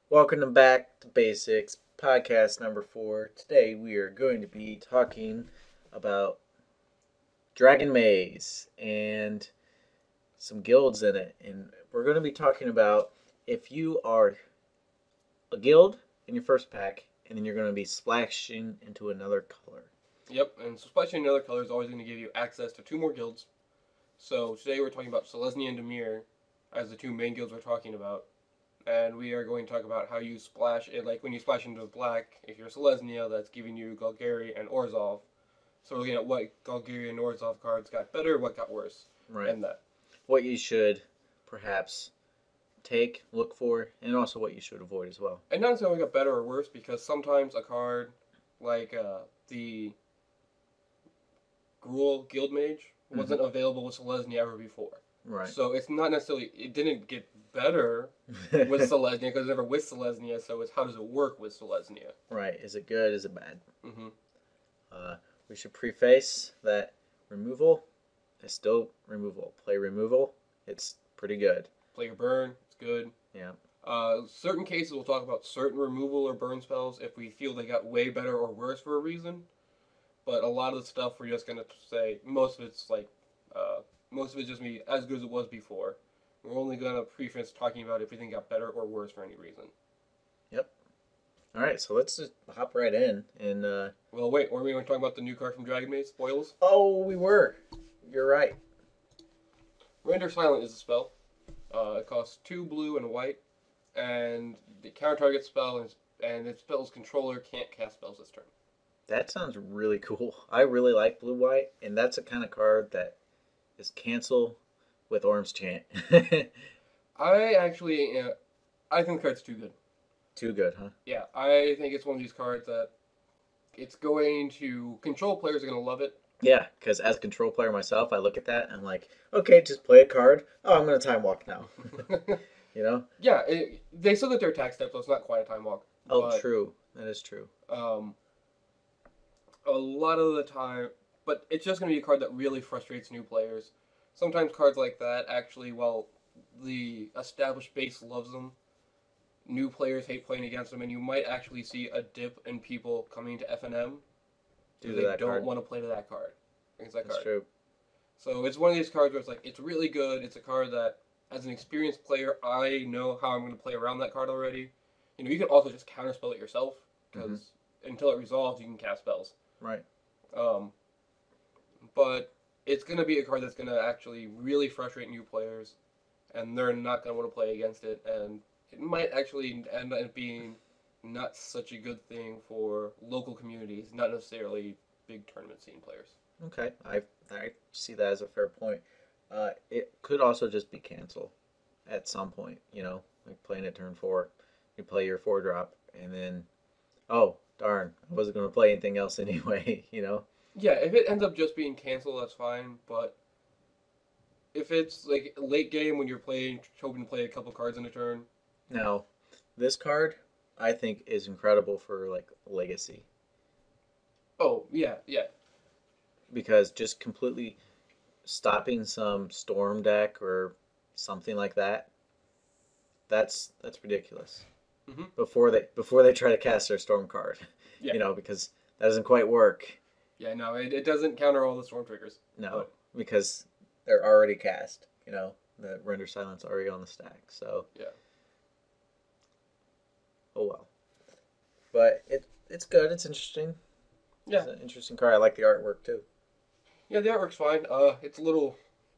Welcome back to Basics, podcast number 4. Today we are going to be talking about Dragon Maze and some guilds in it. And we're going to be talking about if you are a guild in your first pack, and then you're going to be splashing into another color. Yep, and splashing another color is always going to give you access to 2 more guilds. So today we're talking about Selesnya and Dimir as the 2 main guilds we're talking about. And we are going to talk about how you splash it, like when you splash into black, if you're Selesnya, that's giving you Golgari and Orzhov. So we're looking at what Golgari and Orzhov cards got better, what got worse, Right. and that. What you should perhaps take, look for, and also what you should avoid as well. And not necessarily got better or worse, because sometimes a card like the Gruul Guild Mage wasn't available with Selesnya ever before. Right. So it's not necessarily, it didn't get better with Selesnya because it's never with Selesnya, so it's how does it work with Selesnya? Right. Is it good? Is it bad? Mm-hmm. We should preface that removal is still removal. Play removal, it's pretty good. Play your burn, it's good. Yeah. Certain cases we'll talk about certain removal or burn spells if we feel they got way better or worse for a reason. But a lot of the stuff we're just going to say, most of it's like, most of it's just me as good as it was before. We're only going to preface talking about if we think it got better or worse for any reason. Yep. All right, so let's just hop right in. And well, wait, were we going to talk about the new card from Dragon Maze? Spoils? oh, we were. You're right. Render Silent is a spell. It costs 2 blue and white, and the counter target spell and its spell's controller can't cast spells this turn. That sounds really cool. I really like blue white, and that's a kind of card that is cancel with Orm's Chant. I actually, I think the card's too good. Too good, huh? Yeah, I think it's one of these cards that it's going to, control players are going to love it. Yeah, because as a control player myself, I look at that and I'm like, okay, just play a card. Oh, I'm going to time walk now. You know? Yeah, they still get their attack step, so it's not quite a time walk. Oh, but, true. That is true. A lot of the time, but it's just going to be a card that really frustrates new players. Sometimes cards like that actually, while the established base loves them, new players hate playing against them, and you might actually see a dip in people coming to FNM Due to they that don't card. want to play to that card. Against that That's card. true. So it's one of these cards where it's like, it's really good. It's a card that, as an experienced player, I know how I'm going to play around that card already. You know, you can also just counterspell it yourself, because until it resolves, you can cast spells. Right. But it's going to be a card that's going to actually really frustrate new players, and they're not going to want to play against it, and it might actually end up being not such a good thing for local communities, not necessarily big tournament scene players. Okay. I see that as a fair point. It could also just be cancel at some point, you know, like playing at turn 4. You play your 4-drop, and then, oh, darn, I wasn't going to play anything else anyway, you know? Yeah, if it ends up just being cancel, that's fine, but if it's like late game when you're playing, hoping to play a couple cards in a turn. Now, this card, I think, is incredible for, like, Legacy. Oh, yeah. Because just completely stopping some Storm deck or something like that, that's ridiculous. Mm-hmm. Before they try to cast their Storm card, Yeah. You know, because that doesn't quite work. Yeah, no, it doesn't counter all the storm triggers. No, because they're already cast. You know, the Render Silence already on the stack. So yeah. Oh well. But it's good. It's interesting. Yeah. It's an interesting card. I like the artwork too. Yeah, the artwork's fine. It's a little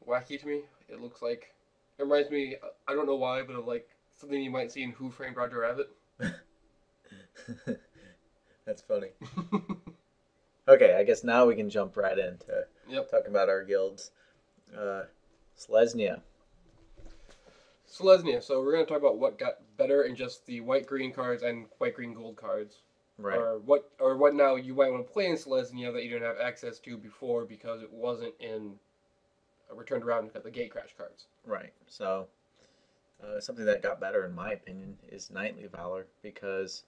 wacky to me. It looks like, it reminds me, I don't know why, but of like something you might see in Who Framed Roger Rabbit. That's funny. Okay, I guess now we can jump right into talking about our guilds. Selesnya. Selesnya. So we're going to talk about what got better in just the white-green cards and white-green gold cards. Right. Or what now you might want to play in Selesnya that you didn't have access to before because it wasn't in Return to Ravnica, the Gatecrash cards. Right. So something that got better, in my opinion, is Knightly Valor, because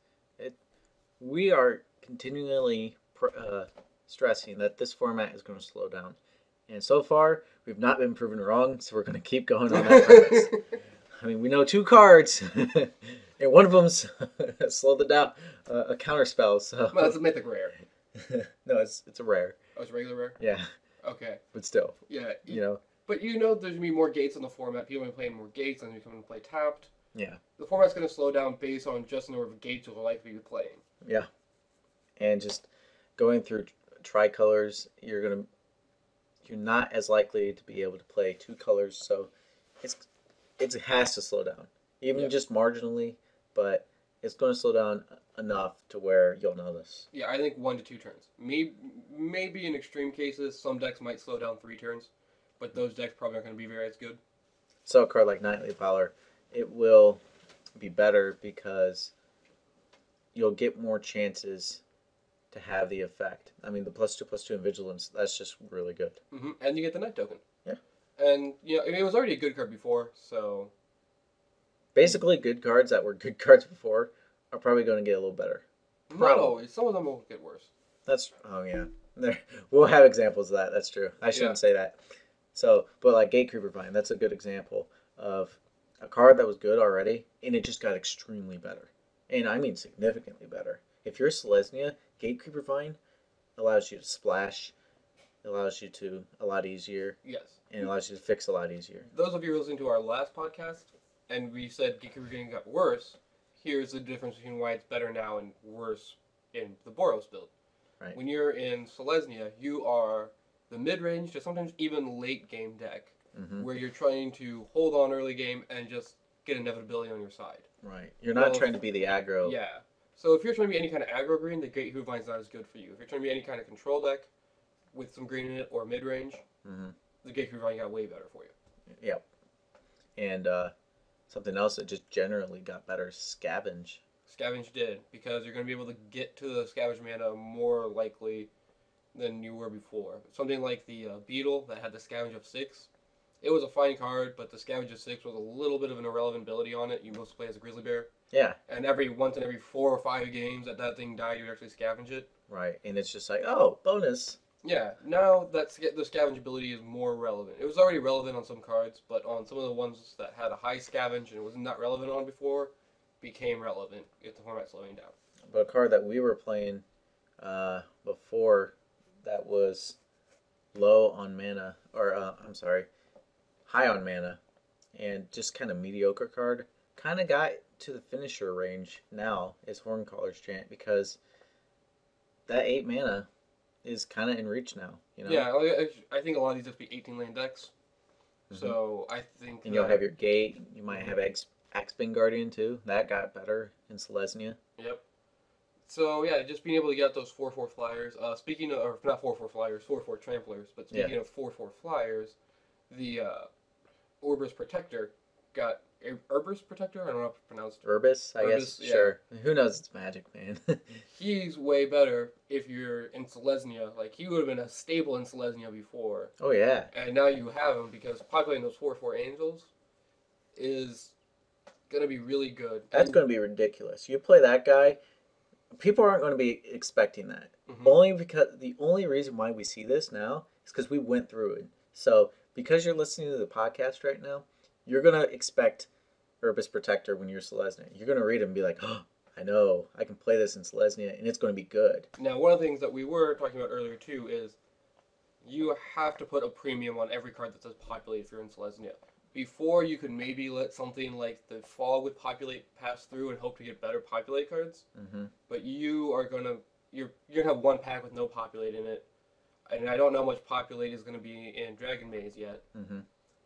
we are continually stressing that this format is going to slow down. And so far, we've not been proven wrong, so we're going to keep going on that premise. I mean, we know 2 cards, and one of them's slowed it down, a counterspell. So Well, that's a mythic rare. no, it's a rare. Oh, it's a regular rare? Yeah. Okay. But still. Yeah. You know. But there's going to be more gates in the format. People are playing more gates, and they're coming to play tapped. Yeah. The format's going to slow down based on just the number of gates you're likely to be playing. Yeah. And just going through tricolors, you're not as likely to be able to play 2 colors, so it has to slow down, even just marginally, but it's going to slow down enough to where you'll notice. Yeah, I think 1 to 2 turns. Maybe in extreme cases, some decks might slow down 3 turns, but those decks probably aren't going to be very as good. So a card like Knightly Valor, it will be better because you'll get more chances to have the effect. I mean, the +2/+2 in Vigilance, that's just really good. Mm-hmm. And you get the Knight token. Yeah. And, it was already a good card before, so... Basically, good cards that were good cards before are probably going to get a little better. Not always. Some of them will get worse. Oh yeah. We'll have examples of that. That's true. I shouldn't say that. So, but like Gatecrash Vine, that's a good example of a card that was good already, and it just got extremely better. And I mean significantly better. If you're Selesnya, Gatecrash Vine allows you to splash, allows you to a lot easier. Yes. And allows you to fix a lot easier. Those of you listening to our last podcast, and we said Gatecrash Vine got worse, here's the difference between why it's better now and worse in the Boros build. Right. When you're in Selesnya, you are the mid-range to sometimes even late-game deck, where you're trying to hold on early game and just get inevitability on your side. Right. You're not trying to be the aggro. Yeah. So if you're trying to be any kind of aggro green, the Gatecrash Vine's not as good for you. If you're trying to be any kind of control deck with some green in it or mid-range, the Gatecrash Vine got way better for you. Yep. And something else that just generally got better is Scavenge. Scavenge did, because you're going to be able to get to the Scavenge mana more likely than you were before. Something like the Beetle that had the Scavenge of 6. It was a fine card, but the Scavenge of 6 was a little bit of an irrelevant ability on it. You mostly play as a Grizzly Bear. Yeah. And once in every 4 or 5 games that thing died, you would actually scavenge it. Right, and it's just like, oh, bonus. Yeah, now the scavenge ability is more relevant. It was already relevant on some cards, but on some of the ones that had a high scavenge and it was not relevant on before, became relevant if the format slowing down. But a card that we were playing before that was low on mana, or I'm sorry, high on mana, and just kind of mediocre card, kind of got to the finisher range now is Horncaller's Chant, because that 8 mana is kind of in reach now. You know? Yeah, I think a lot of these just be 18-lane decks. So I think. And you'll have your Gate. You might have Axebane Guardian too. That got better in Selesnya. Yep. So yeah, just being able to get those 4/4 flyers. Speaking of, or not 4/4 flyers, 4/4 tramplers. But speaking of 4/4 flyers, the Orbis Protector got Urbis Protector. I don't know how to pronounce it. Urbis, I guess. Yeah. Sure. Who knows? It's Magic, man. He's way better if you're in Selesnya. Like, he would have been a staple in Selesnya before. Oh yeah. And now you have him because populating those 4/4 angels is gonna be really good. That's gonna be ridiculous. You play that guy, people aren't going to be expecting that. Only because the only reason why we see this now is because we went through it. So because you're listening to the podcast right now, you're gonna expect Urbis Protector when you're Selesnya. You're gonna read it and be like, oh, I know, I can play this in Selesnya, and it's gonna be good. Now, one of the things that we were talking about earlier too is you have to put a premium on every card that says populate if you're in Selesnya. Before, you could maybe let something like the Fog with Populate pass through and hope to get better Populate cards. But you're gonna have one pack with no Populate in it, and I don't know how much Populate is gonna be in Dragon Maze yet.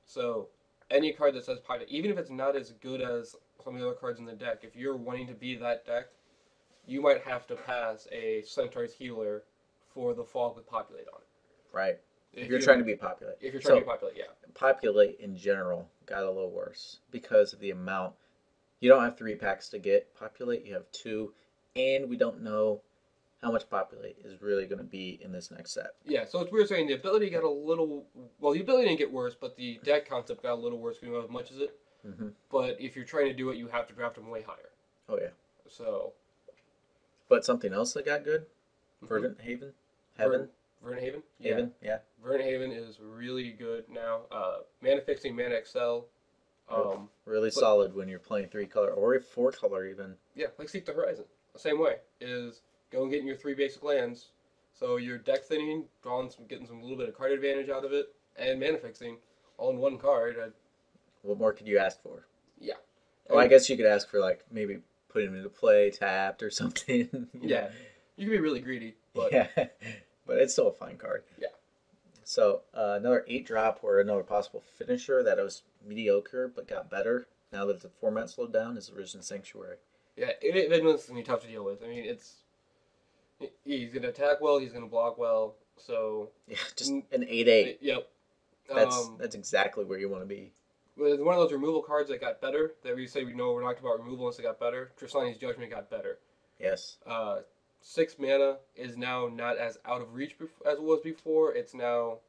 So any card that says Populate, even if it's not as good as some of the other cards in the deck, if you're wanting to be that deck, you might have to pass a Centaur's Healer for the Fog with Populate on it. Right. If you're trying to be Populate. If you're trying to be Populate, yeah. Populate in general got a little worse because of the amount. You don't have 3 packs to get Populate, you have 2, and we don't know how much Populate is really going to be in this next set. Yeah, so it's weird saying the ability got a little... Well, the ability didn't get worse, but the deck concept got a little worse because you don't have as much as it. But if you're trying to do it, you have to draft them way higher. Oh, yeah. So... But something else that got good? Verdant Haven? Heaven? Vernahaven? Haven, yeah. Vernahaven is really good now. Mana fixing, mana excel. Really but- solid when you're playing 3-color or 4-color even. Yeah, like Seek the Horizon. The same way is go and get in your 3 basic lands. So you're deck thinning, getting some little bit of card advantage out of it, and mana fixing all in one card. What more could you ask for? Yeah. Well, I guess you could ask for like maybe putting him into play tapped or something. Yeah, you can be really greedy, but yeah, but it's still a fine card. Yeah. So another 8-drop or another possible finisher that was mediocre but got better now that the format slowed down is Risen Sanctuary. yeah, it was gonna be tough to deal with. I mean, he's gonna attack well, he's gonna block well, so Yeah, just an 8/8. Yep. That's exactly where you want to be. With one of those removal cards that got better, that we say we know we're not talking about removal unless it got better. Tristani's Judgment got better. Yes. 6 mana is now not as out of reach as it was before. It's now,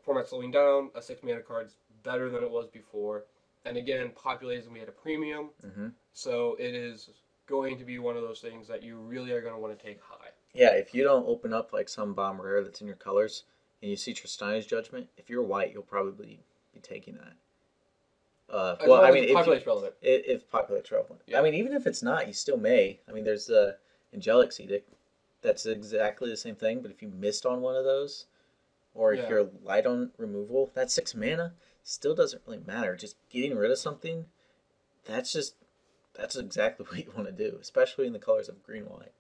format slowing down. A 6 mana card's better than it was before. And again, populated we had a premium. Mm-hmm. So it is going to be one of those things that you really are going to want to take high. Yeah, if you don't open up like some bomb rare that's in your colors and you see Tristani's Judgment, if you're white, you'll probably be taking that. Well, I mean, populate's relevant. If populate's relevant. Yeah. I mean, even if it's not, you still may. I mean, there's the Angelic Edict. That's exactly the same thing, but if you missed on one of those, or if you're light on removal, that 6 mana still doesn't really matter. Just getting rid of something, that's exactly what you want to do, especially in the colors of green-white.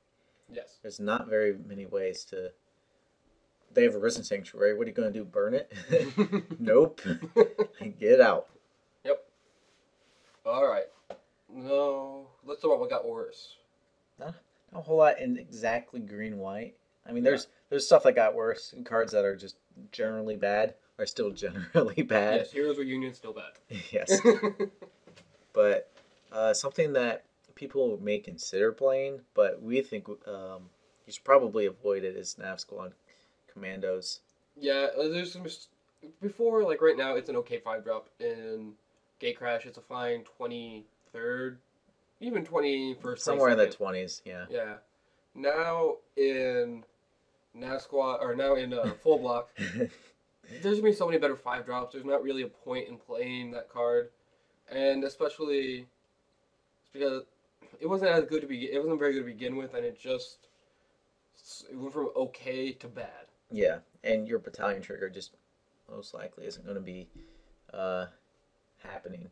Yes. There's not very many ways to... They have a Risen Sanctuary. What are you going to do, burn it? Nope. Get out. Yep. All right. No, let's talk about what got worse. Not a whole lot in exactly green-white. I mean, there's stuff that got worse, and cards that are just generally bad are still generally bad. Yes, Heroes Reunion still bad. Yes. But something that people may consider playing, but we think you should probably avoid it, is Nav Squad Commandos. Yeah, there's some... Before, like right now, it's an okay 5-drop. In Gatecrash, it's a fine 23rd, even 21st. Somewhere in the 20s, yeah. Yeah. Now in Nav Squad, or now in Full Block, there's going to be so many better 5-drops. There's not really a point in playing that card. And especially because it wasn't as good it wasn't very good to begin with, and it went from okay to bad. Yeah, and your battalion trigger just most likely isn't going to be happening.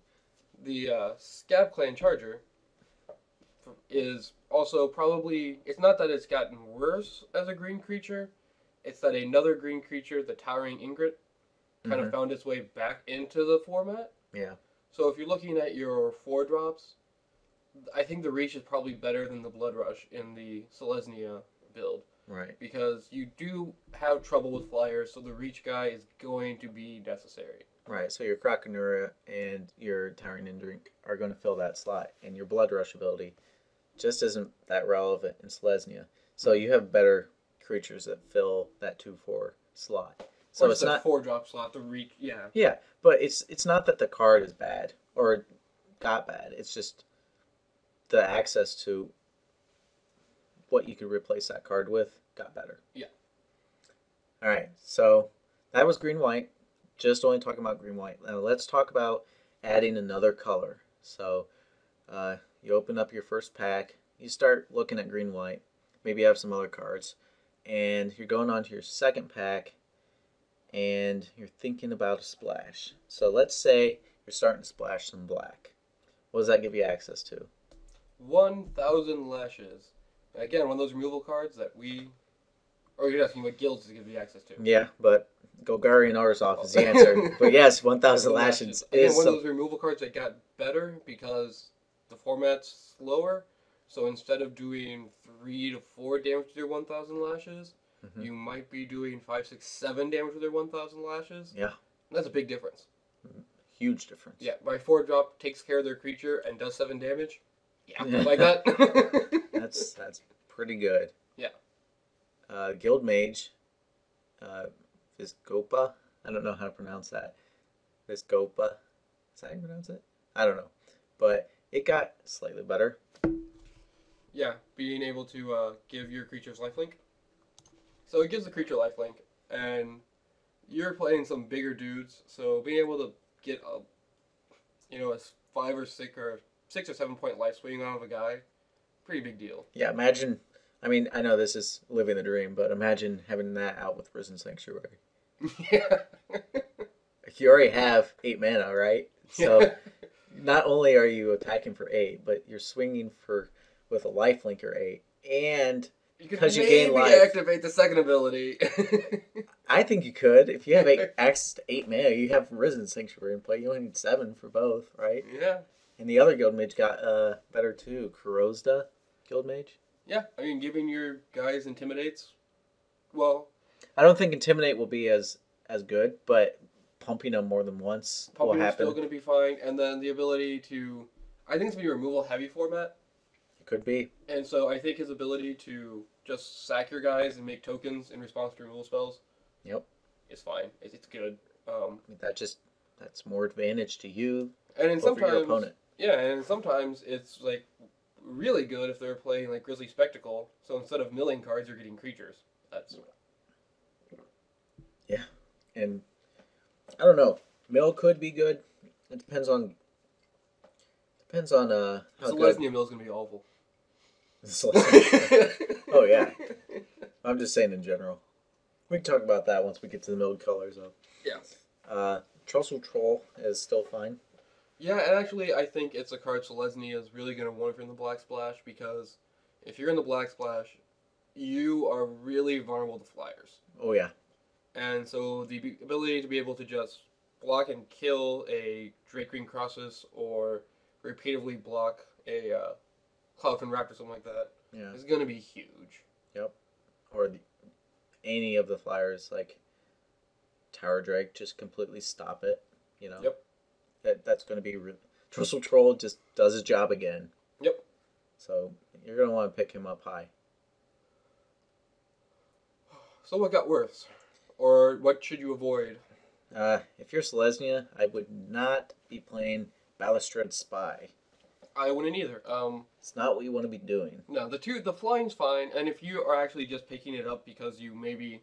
The Scab Clan Charger is also probably... It's not that it's gotten worse as a green creature. It's that another green creature, the Towering Ingrid, kind of found its way back into the format. Yeah. So if you're looking at your 4-drops, I think the Reach is probably better than the Blood Rush in the Selesnya build. Right. Because you do have trouble with flyers, so the Reach guy is going to be necessary. Right, so your Krakenura and your Towering Indrink are going to fill that slot, and your Blood Rush ability just isn't that relevant in Selesnya. So you have better creatures that fill that 2/4 slot. So it's not 4-drop slot, the Reach, yeah. Yeah, but it's not that the card is bad or got bad. It's just the access to what you could replace that card with got better. Yeah. All right, so that was green-white. Just only talking about green-white. Now let's talk about adding another color. So you open up your first pack. You start looking at green-white. Maybe you have some other cards. And you're going on to your second pack, and you're thinking about a splash. So let's say you're starting to splash some black. What does that give you access to? 1,000 Lashes. Again, one of those removal cards that we... Or you're asking what guilds does it give you access to? Yeah, but Golgarian Orzhov is the answer. But yes, 1,000 Lashes Again, is... one of those removal cards that got better because the format's slower. So instead of doing 3 to 4 damage to their 1,000 Lashes, you might be doing 5, 6, 7 damage to their 1,000 Lashes. Yeah. That's a big difference. Huge difference. Yeah, my 4-drop takes care of their creature and does 7 damage. Yeah, like that. That's pretty good. Yeah. Guild Mage, Viscopa. I don't know how to pronounce that. Viscopa. Is that how you pronounce it? I don't know. But it got slightly better. Yeah, being able to give your creatures lifelink. So it gives the creature lifelink, and you're playing some bigger dudes, so being able to get a 5 or 6 or 7 point life swing out of a guy, pretty big deal. Yeah, imagine. I mean, I know this is living the dream, but imagine having that out with Risen Sanctuary. Yeah. You already have 8 mana, right? So Yeah. not only are you attacking for 8, but you're swinging with a lifelink or 8, and You could because you maybe gain life. activate the second ability. I think you could. If you have access to 8 mana, you have Risen Sanctuary in play. You only need 7 for both, right? Yeah. And the other guild mage got better too. Kurozda guild mage. Yeah, I mean, giving your guys intimidates. Well, I don't think Intimidate will be as good, but pumping them more than once will pumping is happen. still going to be fine, and then the ability to, I think it's going to be a removal heavy format, It could be. and so I think his ability to just sack your guys and make tokens in response to removal spells. Yep. Is fine. It's good. I mean, that's more advantage to you And then over sometimes, your opponent. yeah, and sometimes it's like really good if they're playing like Grizzly Spectacle. So instead of milling cards, you're getting creatures. That's And I don't know. Mill could be good. It depends on how good. Selesnya Mill is gonna be awful. Oh yeah. I'm just saying in general. We can talk about that once we get to the milled colors though. Yeah. Trussel Troll is still fine. Yeah, and actually, I think it's a card Selesnya is really going to want if you're in the Black Splash, because if you're in the Black Splash, you are really vulnerable to flyers. Oh yeah. And so the ability to be able to just block and kill a Drake Green Crossus or repeatedly block a Cloudfin Raptor, something like that, Yeah. is going to be huge. Yep. Or any of the flyers like Tower Drake, just completely stop it. You know. Yep. That's going to be Trussel Troll just does his job again. Yep. So you're going to want to pick him up high. So what got worse? Or what should you avoid? If you're Selesnya, I would not be playing Balustrade Spy. I wouldn't either. It's not what you want to be doing. No, the flying's fine, and if you are actually just picking it up because you maybe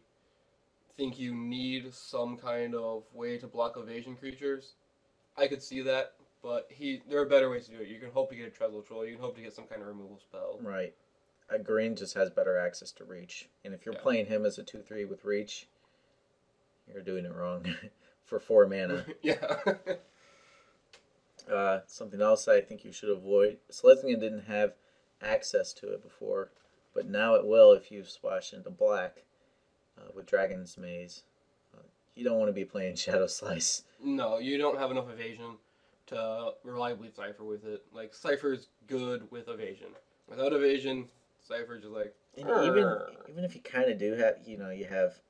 think you need some kind of way to block evasion creatures, I could see that, but there are better ways to do it. You can hope to get a Treadle Troll, you can hope to get some kind of removal spell. Right. Green just has better access to reach. And if you're playing him as a 2/3 with reach, you're doing it wrong. For 4 mana. Yeah. Something else I think you should avoid. Selesnya didn't have access to it before, but now it will if you splash into black with Dragon's Maze. You don't want to be playing Shadow Slice. No, you don't have enough evasion to reliably Cypher with it. Like, Cypher's good with evasion. Without evasion, Cypher's just like... And even if you kind of do have, you have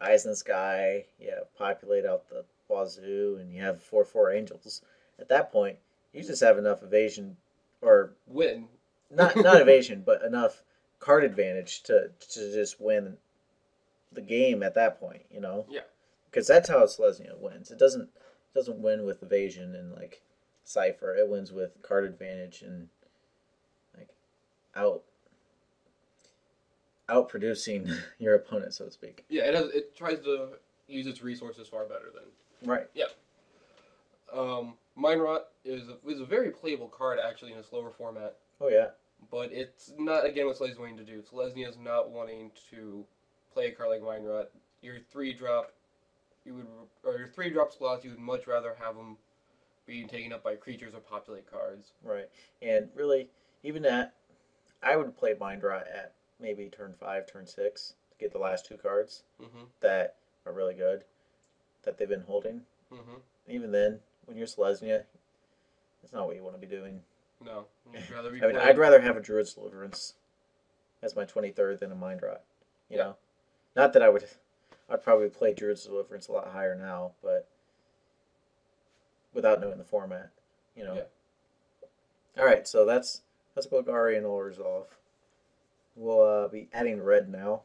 Eyes in the Sky, you have Populate out the wazoo, and you have 4/4 Angels. At that point, you just have enough evasion, or win. not evasion, but enough card advantage to just win the game at that point. Yeah. Because that's how Selesnya wins. It doesn't win with evasion and like Cypher. It wins with card advantage and like outproducing your opponent, so to speak. Yeah, it tries to use its resources far better than... Right. Yeah. Mind Rot is a very playable card, actually, in a slower format. Oh, yeah. But it's not, again, what Selesnya wanting to do. Selesnya is not wanting to play a card like Mind Rot. Your 3-drop, your 3-drop slots, you would much rather have them being taken up by creatures or populate cards. Right. And really, even I would play Mind Rot at maybe turn 5, turn 6 to get the last 2 cards that are really good that they've been holding. Even then, when you're Selesnya, it's not what you want to be doing. No. You'd rather be I'd rather have a Druid's Deliverance as my 23rd than a Mind Rot. You know? Not that I'd probably play Druid's Deliverance a lot higher now, but without knowing the format, Yeah. Alright, so that's Golgari and All Resolve. We'll be adding red now.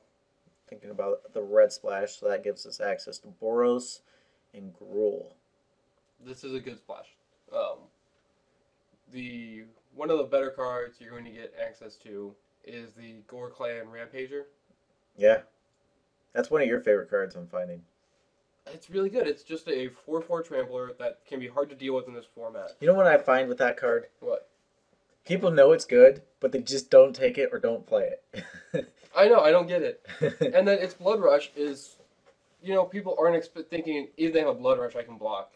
Thinking about the red splash, so that gives us access to Boros and Gruul. This is a good splash. One of the better cards you're going to get access to is the Gore Clan Rampager. Yeah. That's one of your favorite cards I'm finding. It's really good. It's just a 4/4 trampler that can be hard to deal with in this format. You know what I find with that card? What? People know it's good, but they just don't take it or don't play it. I know, I don't get it. And then its Blood Rush is, people aren't thinking, if they have a Blood Rush, I can block.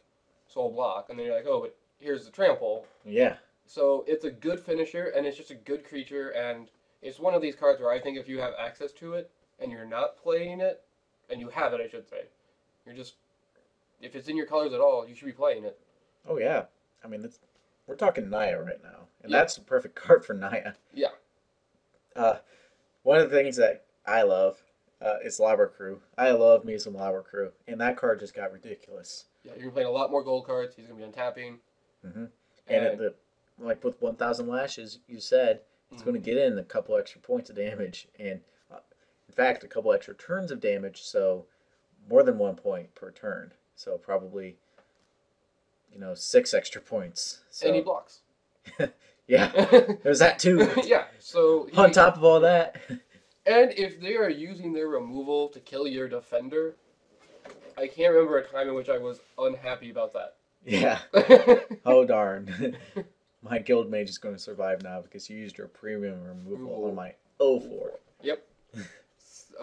So I'll block. And then you're like, oh, but here's the trample. Yeah. So it's a good finisher, and it's just a good creature, and it's one of these cards where I think if you have access to it, and you're not playing it, and you have it, I should say, if it's in your colors at all, you should be playing it. Oh, yeah. I mean, we're talking Naya right now, and that's the perfect card for Naya. Yeah. One of the things that I love is Lava Crew. I love me some Lava Crew, and that card just got ridiculous. Yeah, you're playing a lot more gold cards. He's going to be untapping. Mm-hmm. And like with 1,000 Lashes, you said, it's going to get in a couple extra points of damage, and in fact, a couple extra turns of damage, so more than 1 point per turn. So probably, 6 extra points. So. And he blocks. Yeah, there's that too. Yeah, so... On top of all that. And if they are using their removal to kill your defender, I can't remember a time in which I was unhappy about that. Yeah. Oh, darn. My guild mage is going to survive now because you used your premium removal on my 0-4. Yep.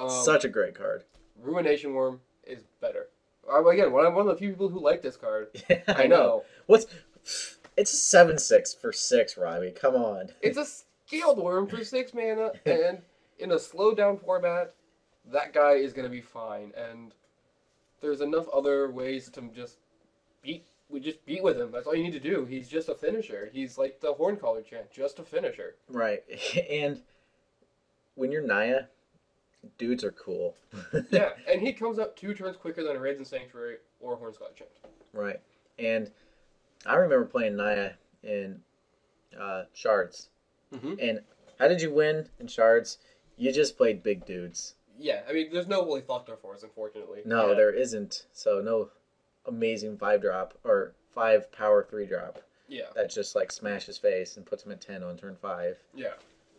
Such a great card. Ruination Worm is better. Again, I'm one of the few people who like this card. Yeah, I know. It's a 7/6 for 6, Robbie. Come on. It's a Scaled Worm for 6 mana, and in a slowed down format, that guy is going to be fine. And there's enough other ways to just beat with him. That's all you need to do. He's just a finisher. He's like the Horncaller chant, just a finisher. Right. And when you're Naya, dudes are cool. Yeah, and he comes up 2 turns quicker than a Raids in Sanctuary or Hornscotch chant. Right. And I remember playing Naya in Shards. Mm-hmm. And how did you win in Shards? You just played big dudes. Yeah, I mean, there's no Woolly Thoctor for us, unfortunately. No, there isn't. So no amazing 5-drop or 5 power 3-drop. Yeah. That just like smashes face and puts him at 10 on turn 5. Yeah.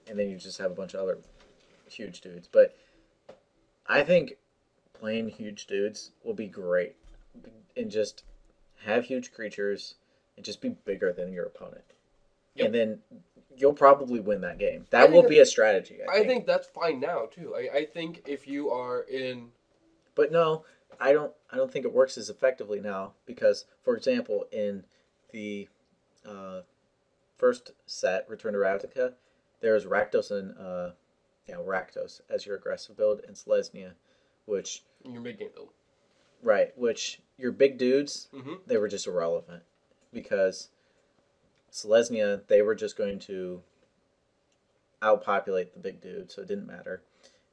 And then you just have a bunch of other huge dudes. But I think playing huge dudes will be great. And just have huge creatures and just be bigger than your opponent. Yep. And then you'll probably win that game. That will be a strategy, I think that's fine now, too. I think if you are in... But no, I don't think it works as effectively now. Because, for example, in the first set, Return to Ravnica, there's Rakdos and Rakdos as your aggressive build, and Selesnya, which... Your mid-game build. Right, which your big dudes, mm-hmm. they were just irrelevant. Because Selesnya, they were just going to outpopulate the big dude, so it didn't matter.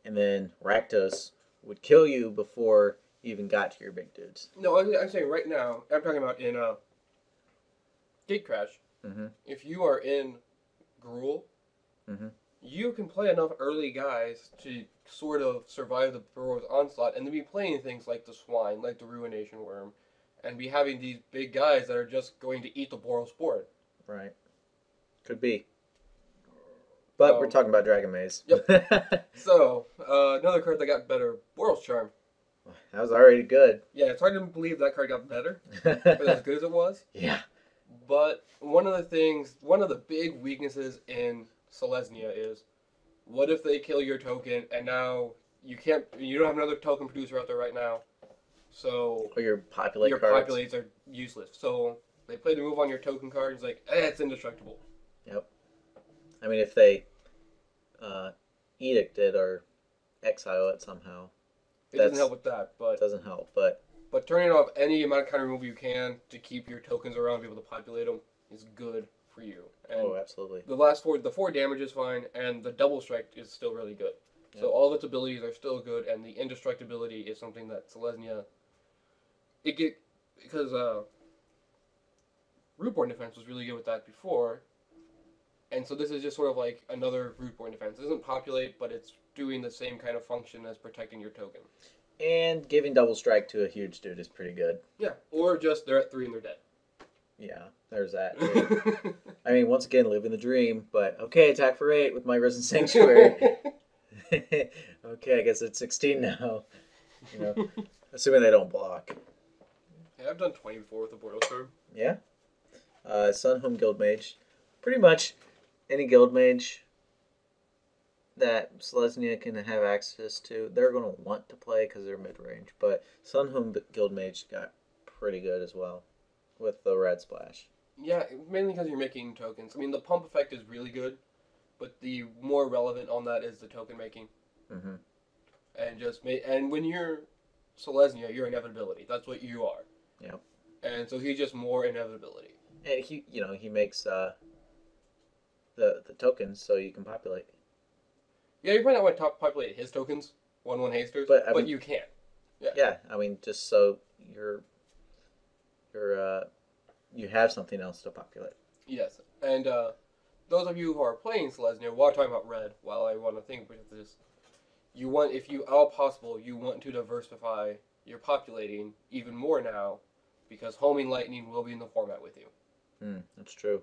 And then Rakdos would kill you before you even got to your big dudes. No, I'm saying right now, I'm talking about in Gatecrash. Mm-hmm. If you are in Gruul, mm-hmm. you can play enough early guys to sort of survive the Burrow's onslaught, and then be playing things like the Swine, like the Ruination Worm, and be having these big guys that are just going to eat the Boros board. Right. Could be. But we're talking about Dragon Maze. Yep. So, another card that got better, Boros Charm. That was already good. Yeah, it's hard to believe that card got better, but as good as it was. Yeah. But one of the big weaknesses in Selesnya is, what if they kill your token and now you don't have another token producer out there right now, so your populates are useless. So they play the move on your token card. It's like, it's indestructible. Yep. I mean, if they edict it or exile it somehow, it doesn't help with that. But it doesn't help. But turning off any amount of counter removal you can to keep your tokens around, and be able to populate them, is good for you. And absolutely. The 4 damage is fine, and the double strike is still really good. Yep. So all of its abilities are still good, and the indestructibility is something that Selesnya, because Rootborn Defense was really good with that before, and so this is just sort of like another Rootborn Defense. It doesn't populate, but it's doing the same kind of function as protecting your token. And giving double strike to a huge dude is pretty good. Yeah, or just they're at 3 and they're dead. Yeah, there's that. I mean, once again, living the dream, but okay, attack for 8 with my Risen Sanctuary. Okay, I guess it's 16 now. You know, assuming they don't block. Yeah, I've done 20 before with the Boros card. Yeah. Sun Home Guild Mage. Pretty much any Guild Mage that Selesnya can have access to, they're going to want to play because they're mid-range. But Sun Home Guild Mage got pretty good as well with the red splash. Yeah, mainly because you're making tokens. I mean, the pump effect is really good, but the more relevant on that is the token making. Mm-hmm. And when you're Selesnya, you're inevitability. That's what you are. Yep. And so he's just more inevitability. And he makes the tokens so you can populate. Yeah, you might not want to populate his tokens, 1/1 hasters, but you can. Yeah. Yeah, I mean, just so you have something else to populate. Yes, and those of you who are playing Selesnya, while talking about red, while I want to think about this, you want, if you all possible, you want to diversify your populating even more now, because Homing Lightning will be in the format with you. That's true.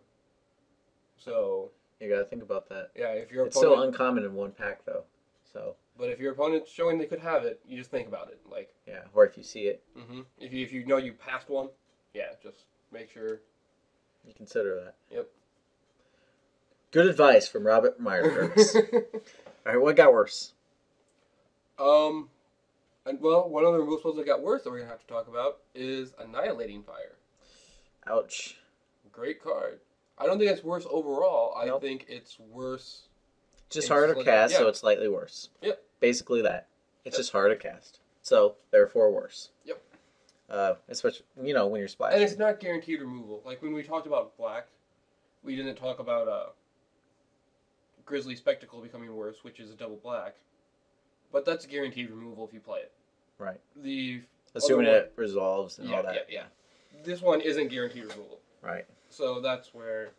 So you gotta think about that. Yeah, if your it's still uncommon in one pack though. So. But if your opponent's showing they could have it, you just think about it, like. Yeah, or if you see it. Mm-hmm. If you know you passed one, yeah, just make sure. You consider that. Yep. Good advice from Robert Meyerbergs. All right, what got worse? And well, one of the removal spells that got worse that we're gonna have to talk about is Annihilating Fire. Ouch. Great card. I don't think it's worse overall. I think it's worse. Just harder to cast, so it's slightly worse. Yep. Basically that. It's just harder to cast, so therefore worse. Yep. Especially when you're splashing. And it's not guaranteed removal. Like when we talked about black, we didn't talk about Grizzly Spectacle becoming worse, which is a double black. But that's guaranteed removal if you play it. Right. Assuming it resolves and all that. Yeah. This one isn't guaranteed removal. Right. So that's where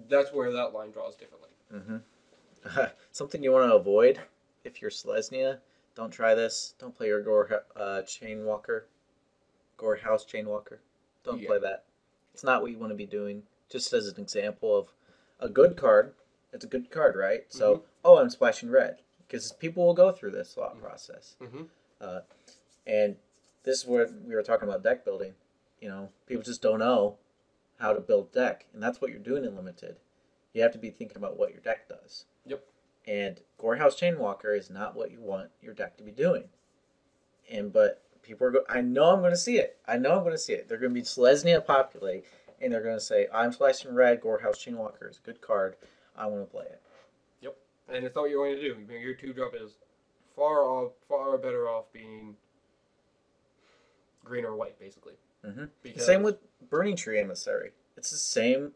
that line draws differently. Mm-hmm. Something you want to avoid if you're Selesnya, don't try this. Don't play your Chainwalker. Gorehouse Chainwalker. Don't play that. It's not what you want to be doing. Just as an example of a good card. It's a good card, right? So, I'm splashing red. Because people will go through this thought process. Mm-hmm. And this is where we were talking about deck building. People just don't know how to build deck. And that's what you're doing in Limited. You have to be thinking about what your deck does. Yep. And Gorehouse Chainwalker is not what you want your deck to be doing. But people are I know I'm going to see it. They're going to be Selesnya Populate, and they're going to say, I'm splashing red, Gorehouse Chainwalker is a good card. I want to play it. Yep. And it's not what you're going to do. Your 2-drop is far better off being green or white, basically. Mm-hmm. Same with Burning Tree Emissary. It's the same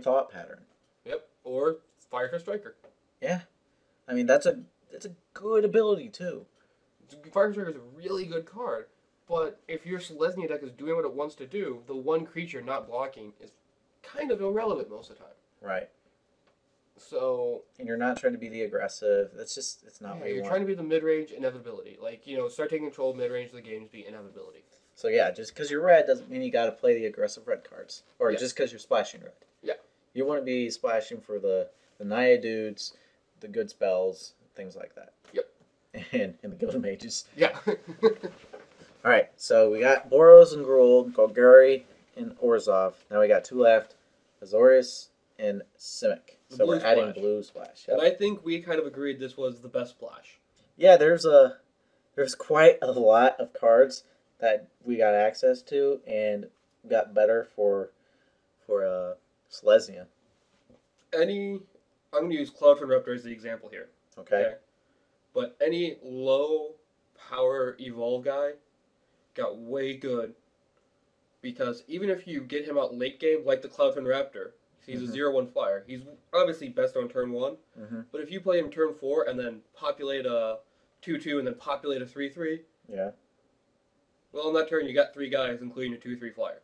thought pattern. Yep. Or Firefish Striker. Yeah. I mean, that's a good ability, too. Firefish Striker is a really good card. But if your Selesnya deck is doing what it wants to do, the one creature not blocking is kind of irrelevant most of the time. Right. So. And you're not trying to be the aggressive. It's not what you want. You're trying to be the mid-range inevitability. Like, start taking control mid-range of the games, be inevitability. So yeah, just because you're red doesn't mean you got to play the aggressive red cards. Or just because you're splashing red. Yeah. You want to be splashing for the Naya dudes, the good spells, things like that. Yep. And the Guild Mages. Yeah. Alright, so we got Boros and Gruul, Golgari, and Orzhov. Now we got 2 left, Azorius and Simic. So we're adding Blue Splash. Yep. And I think we kind of agreed this was the best splash. Yeah, there's quite a lot of cards that we got access to and got better for Selesnya. I'm going to use Cloudfin Raptor as the example here. Okay. But any low power evolve guy got way good, because even if you get him out late game, like the Cloudfin Raptor, he's a 0/1 flyer. He's obviously best on turn 1, but if you play him turn 4 and then populate a 2/2 and then populate a 3/3, well, on that turn you got 3 guys, including a 2/3 flyer.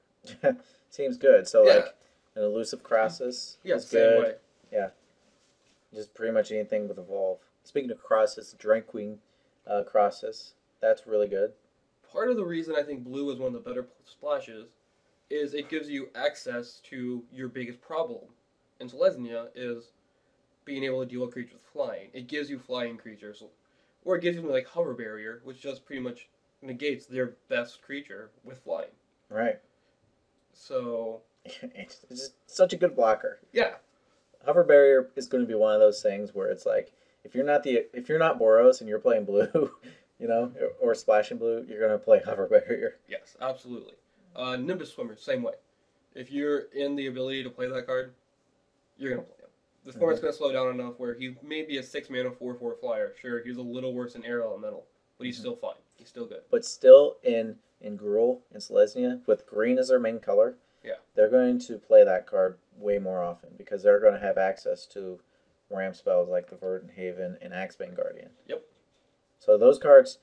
Seems good. So like an elusive Crossus is same good. way. Yeah, just pretty much anything with evolve. Speaking of Crossus, Drankwing Crossus, that's really good. Part of the reason I think blue is one of the better splashes is it gives you access to your biggest problem in Selesnya is being able to deal with creatures with flying. It gives you flying creatures. Or it gives them like Hover Barrier, which just pretty much negates their best creature with flying. Right. So It's just such a good blocker. yeah, Hover Barrier is going to be one of those things where it's like if you're not Boros and you're playing blue, or splashing blue, you're going to play Hover Barrier. yes, absolutely. Nimbus Swimmer, same way. If you're in the ability to play that card, you're going to play him. The format's going to slow down enough where he may be a 6-mana 4/4 flyer. Sure, he's a little worse than Air Elemental, but he's still fine. He's still good. But still in Gruul and Selesnya, with green as their main color, they're going to play that card way more often because they're going to have access to ramp spells like the Verdant Haven and Axebane Guardian. Yep. So those cards,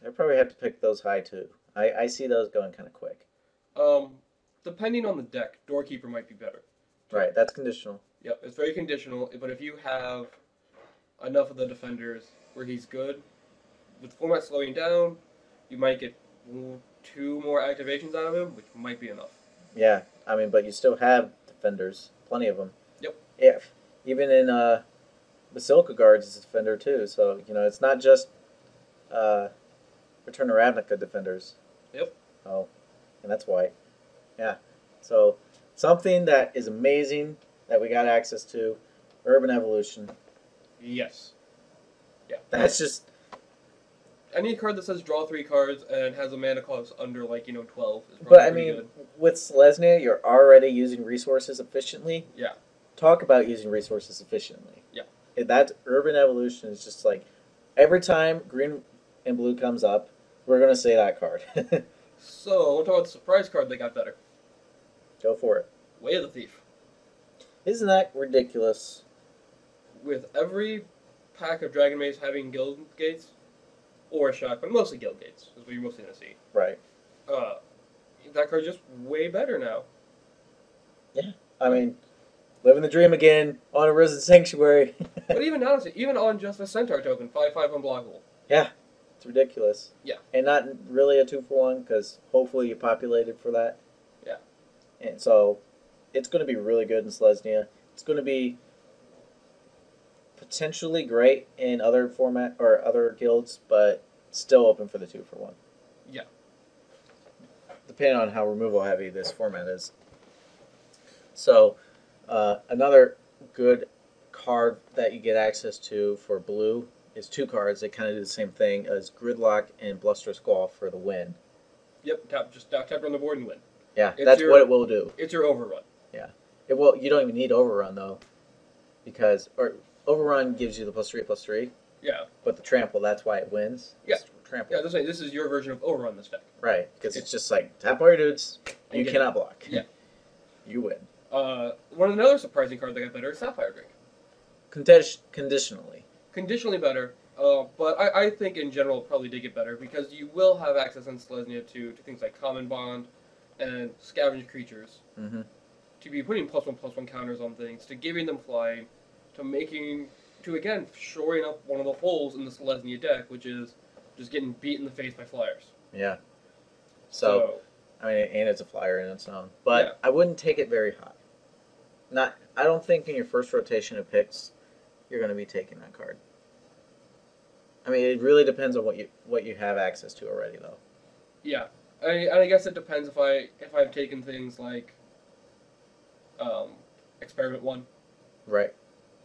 they probably have to pick those high too. I see those going kind of quick. Depending on the deck, Doorkeeper might be better. Right, that's conditional. Yep, it's very conditional, but if you have enough of the defenders where he's good, with the format slowing down, you might get 2 more activations out of him, which might be enough. Yeah, I mean, but you still have defenders, plenty of them. Yep. Yeah, even in Basilica Guards is a defender too, so it's not just Return to Ravnica defenders. Yep. Oh, and that's white. Yeah. So something that is amazing that we got access to, Urban Evolution. Yes. Yeah. That's just any card that says draw 3 cards and has a mana cost under 12 is probably But I pretty mean, good. with Selesnya, you're already using resources efficiently. Yeah. Talk about using resources efficiently. Yeah. That Urban Evolution is just like every time green and blue comes up, we're gonna say that card. So, we'll talk about the surprise card that got better. Go for it. Way of the Thief. Isn't that ridiculous? With every pack of Dragon Maze having guild gates, or a shock, but mostly guild gates is what you're mostly going to see. Right. That card's just way better now. Yeah. I mean, living the dream again on a Risen Sanctuary. But even honestly, even on just a Centaur token, 5/5 unblockable. Yeah. It's ridiculous. Yeah. And not really a 2-for-1 because hopefully you populated for that. Yeah. And so it's going to be really good in Selesnya. It's going to be potentially great in other format or other guilds, but still open for the 2-for-1. Yeah. Depending on how removal heavy this format is. So another good card that you get access to for blue is 2 cards that kind of do the same thing as Gridlock and Bluster Squall for the win. Yep. Tap on the board and win. Yeah, that's what it will do. It's your overrun. Yeah. It will. You don't even need overrun though, because overrun gives you the +3/+3. Yeah. But the trample, that's why it wins. Yeah. Trample. Yeah, this is your version of overrun this deck. Right, because it's just like tap all your dudes, and you cannot block. Yeah. You win. Another surprising card that got better is Sapphire Drake. Conditionally. Conditionally better, but I think in general it probably did get better because you will have access in Selesnya to things like Common Bond and Scavenge creatures. Mm-hmm. To be putting +1/+1 counters on things, to giving them flying, to again shoring up one of the holes in the Selesnya deck, which is just getting beat in the face by flyers. Yeah. So I mean, and it's a flyer in its own, but yeah. I wouldn't take it very high. I don't think in your first rotation of picks, you're going to be taking that card. I mean, it really depends on what you have access to already, though. Yeah, I guess it depends if I've taken things like Experiment 1. Right.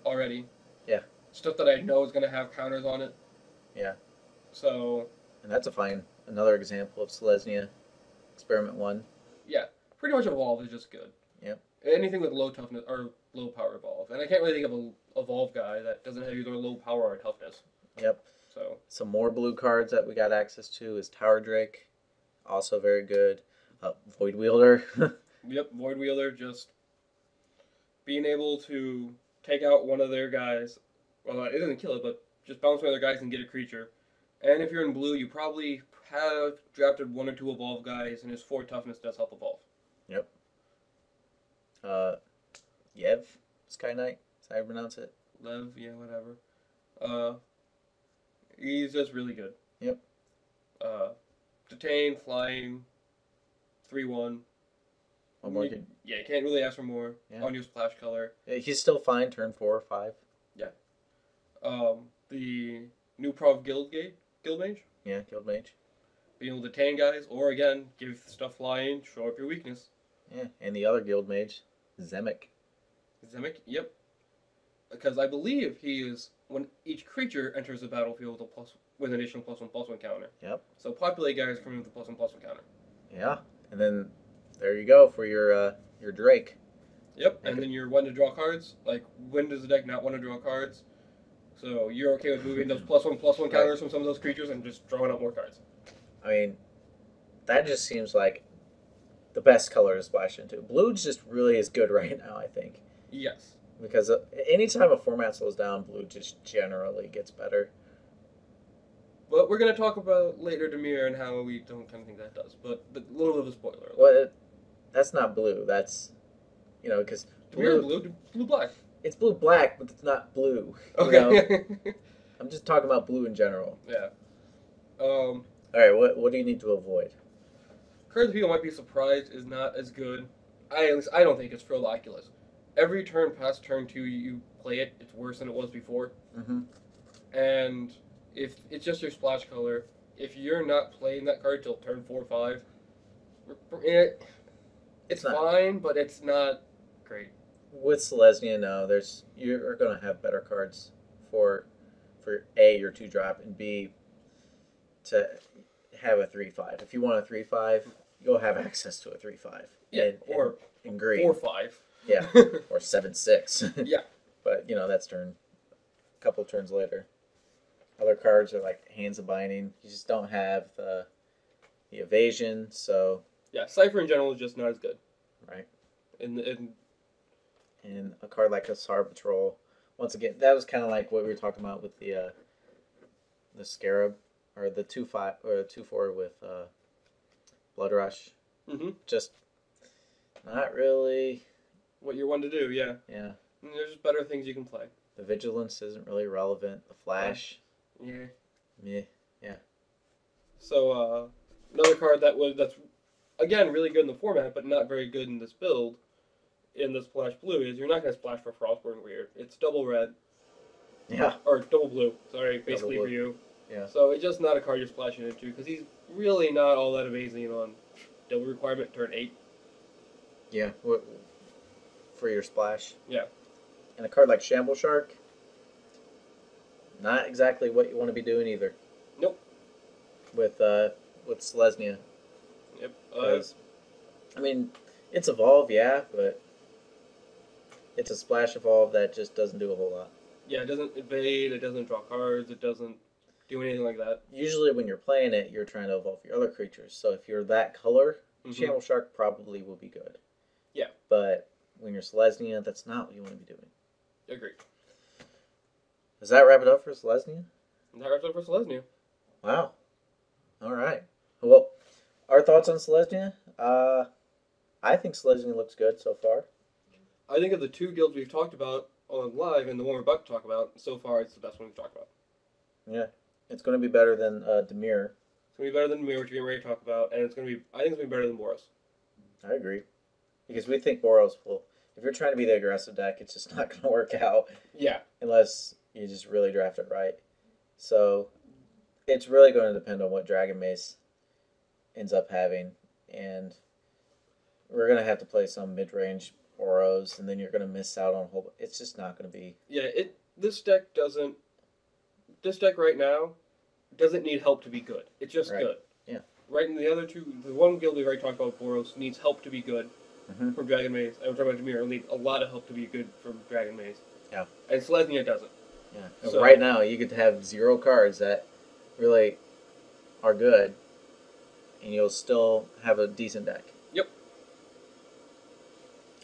Already. Yeah. Stuff that I know is going to have counters on it. Yeah. So. And that's another example of Selesnya, Experiment 1. Yeah, pretty much Evolve is just good. Yep. Anything with low toughness or low power Evolve, and I can't really think of an Evolve guy that doesn't have either low power or toughness. Yep. So. Some more blue cards that we got access to is Tower Drake, also very good. Void Wielder. Yep, Void Wielder, just being able to take out one of their guys. Well, it doesn't kill it, but just bounce one of their guys and get a creature. And if you're in blue, you probably have drafted 1 or 2 Evolve guys, and his 4 toughness does help Evolve. Yep. Yev, Sky Knight, is that how you pronounce it? Lev, yeah, whatever. He's just really good. Yep. Detain, flying, 3/1. One more good. Yeah, you can't really ask for more on your splash color. Yeah, he's still fine, turn 4 or 5. Yeah. The new Prov Guild Mage. Yeah, Guild Mage. Being able to tan guys, or again, give stuff flying, show up your weakness. Yeah, and the other Guild Mage, Zemek. Zemek, yep. Because I believe he is, when each creature enters the battlefield with an additional +1/+1 counter. Yep. So populate guys coming with a +1/+1 counter. Yeah, and then there you go for your Drake. Yep, and then you're one to draw cards. Like, when does the deck not want to draw cards? So you're okay with moving those +1/+1 counters from some of those creatures and just drawing out more cards. I mean, that just seems like the best color to splash into. Blue just really is good right now, I think. Yes. Because anytime a format slows down, blue just generally gets better. But we're going to talk about later Dimir and how we don't kind of think that does. But a little bit of a spoiler. Well, that's not blue. That's, because Dimir is blue-black. It's blue-black, but it's not blue. Okay. I'm just talking about blue in general. Yeah. All right, what do you need to avoid? Cards that people might be surprised is not as good. At least I don't think it's Frill Oculus. Every turn past turn 2 you play it, it's worse than it was before. Mm-hmm. And if it's just your splash color, if you're not playing that card till turn 4 or 5, it's fine, but it's not great. With Selesnya, no, you're going to have better cards for A, your 2-drop, and B, to have a 3/5. If you want a 3/5, you'll have access to a 3/5. Yeah, or in green. 4/5. Yeah, or 7/6. Yeah. But, that's a couple turns later. Other cards are like Hands of Binding. You just don't have the evasion, so... Yeah, Cypher in general is just not as good. Right. And a card like Hussar Patrol, once again, that was kind of like what we were talking about with the Scarab, or the 2/5 or 2/4 with Blood Rush. Mm-hmm. Just not really what you're one to do, yeah. Yeah. And there's just better things you can play. The Vigilance isn't really relevant. The Flash. Yeah. Yeah. So another card that's again really good in the format, but not very good in this build, in the Splash Blue, is you're not going to splash for Frostborn Weird. It's double red. Yeah. Or double blue. Sorry, basically blue. for you. Yeah. So it's just not a card you're splashing into because he's really not all that amazing on double requirement turn 8. Yeah. For your splash. Yeah. And a card like Shamble Shark, not exactly what you want to be doing either. Nope. With Selesnya. Yep. I mean, it's evolve, yeah, but it's a splash evolve that just doesn't do a whole lot. Yeah, it doesn't evade, it doesn't draw cards, it doesn't do anything like that. Usually when you're playing it, you're trying to evolve your other creatures. So if you're that color, Shamble Shark probably will be good. Yeah. But when you're Selesnya, that's not what you want to be doing. Agreed. Does that wrap it up for Selesnya? That wraps up for Selesnya. Wow. All right. Well, our thoughts on Selesnya? I think Selesnya looks good so far. I think of the two guilds we've talked about on live and the one we're about to talk about, so far it's the best one we've talked about. Yeah. It's going to be better than Dimir. It's going to be better than Dimir, which we're getting ready to talk about, and I think it's going to be better than Boros. I agree. Because we think Boros will... If you're trying to be the aggressive deck, it's just not going to work out. Yeah. Unless you just really draft it right. So, it's really going to depend on what Dragon Mace ends up having. And we're going to have to play some mid-range Boros, and then you're going to miss out on a whole... It's just not going to be... Yeah, this deck right now doesn't need help to be good. It's just good. Yeah. Right, and the other two, the one guild we've already talked about, Boros, needs help to be good from Dragon Maze. I'm talking about Dimir, it'll need a lot of help to be good from Dragon Maze. Yeah. And Selesnya doesn't. Yeah. So, right now, you could have 0 cards that really are good, and you'll still have a decent deck. Yep.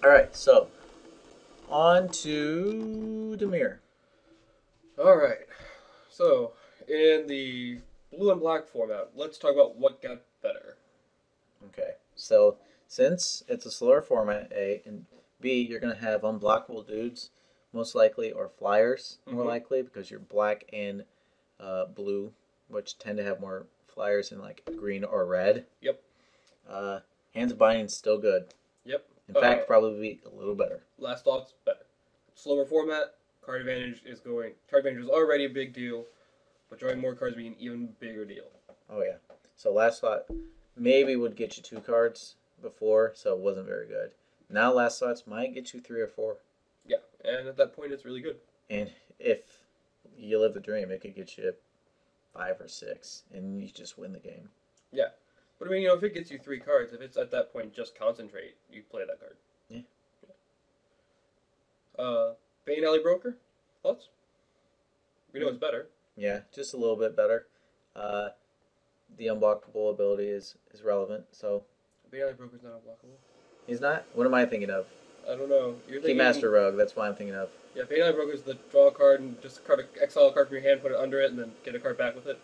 All right, so on to Dimir. All right. So, in the blue and black format, let's talk about what got better. Okay, so since it's a slower format, A, and B, you're going to have unblockable dudes, most likely, or flyers, more likely, because you're black and blue, which tend to have more flyers in like green or red. Yep. Hands of Binding still good. Yep. In fact, probably a little better. Last thoughts, better. Slower format, card advantage is already a big deal. but drawing more cards would be an even bigger deal. Oh yeah. So last slot maybe would get you 2 cards before, so it wasn't very good. Now last slots might get you 3 or 4. Yeah, and at that point, it's really good. And if you live the dream, it could get you 5 or 6, and you just win the game. Yeah. But I mean, you know, if it gets you 3 cards, if it's at that point just concentrate, you play that card. Yeah. Bane Alley Broker? Thoughts? We know it's better. Yeah, just a little bit better. The unblockable ability is relevant, so. Bane Alley Broker's not unblockable. He's not? What am I thinking of? I don't know. You're thinking Keymaster Rogue, that's what I'm thinking of. Yeah, Bane Alley Broker's the draw a card and just exile a card from your hand, put it under it, and then get a card back with it.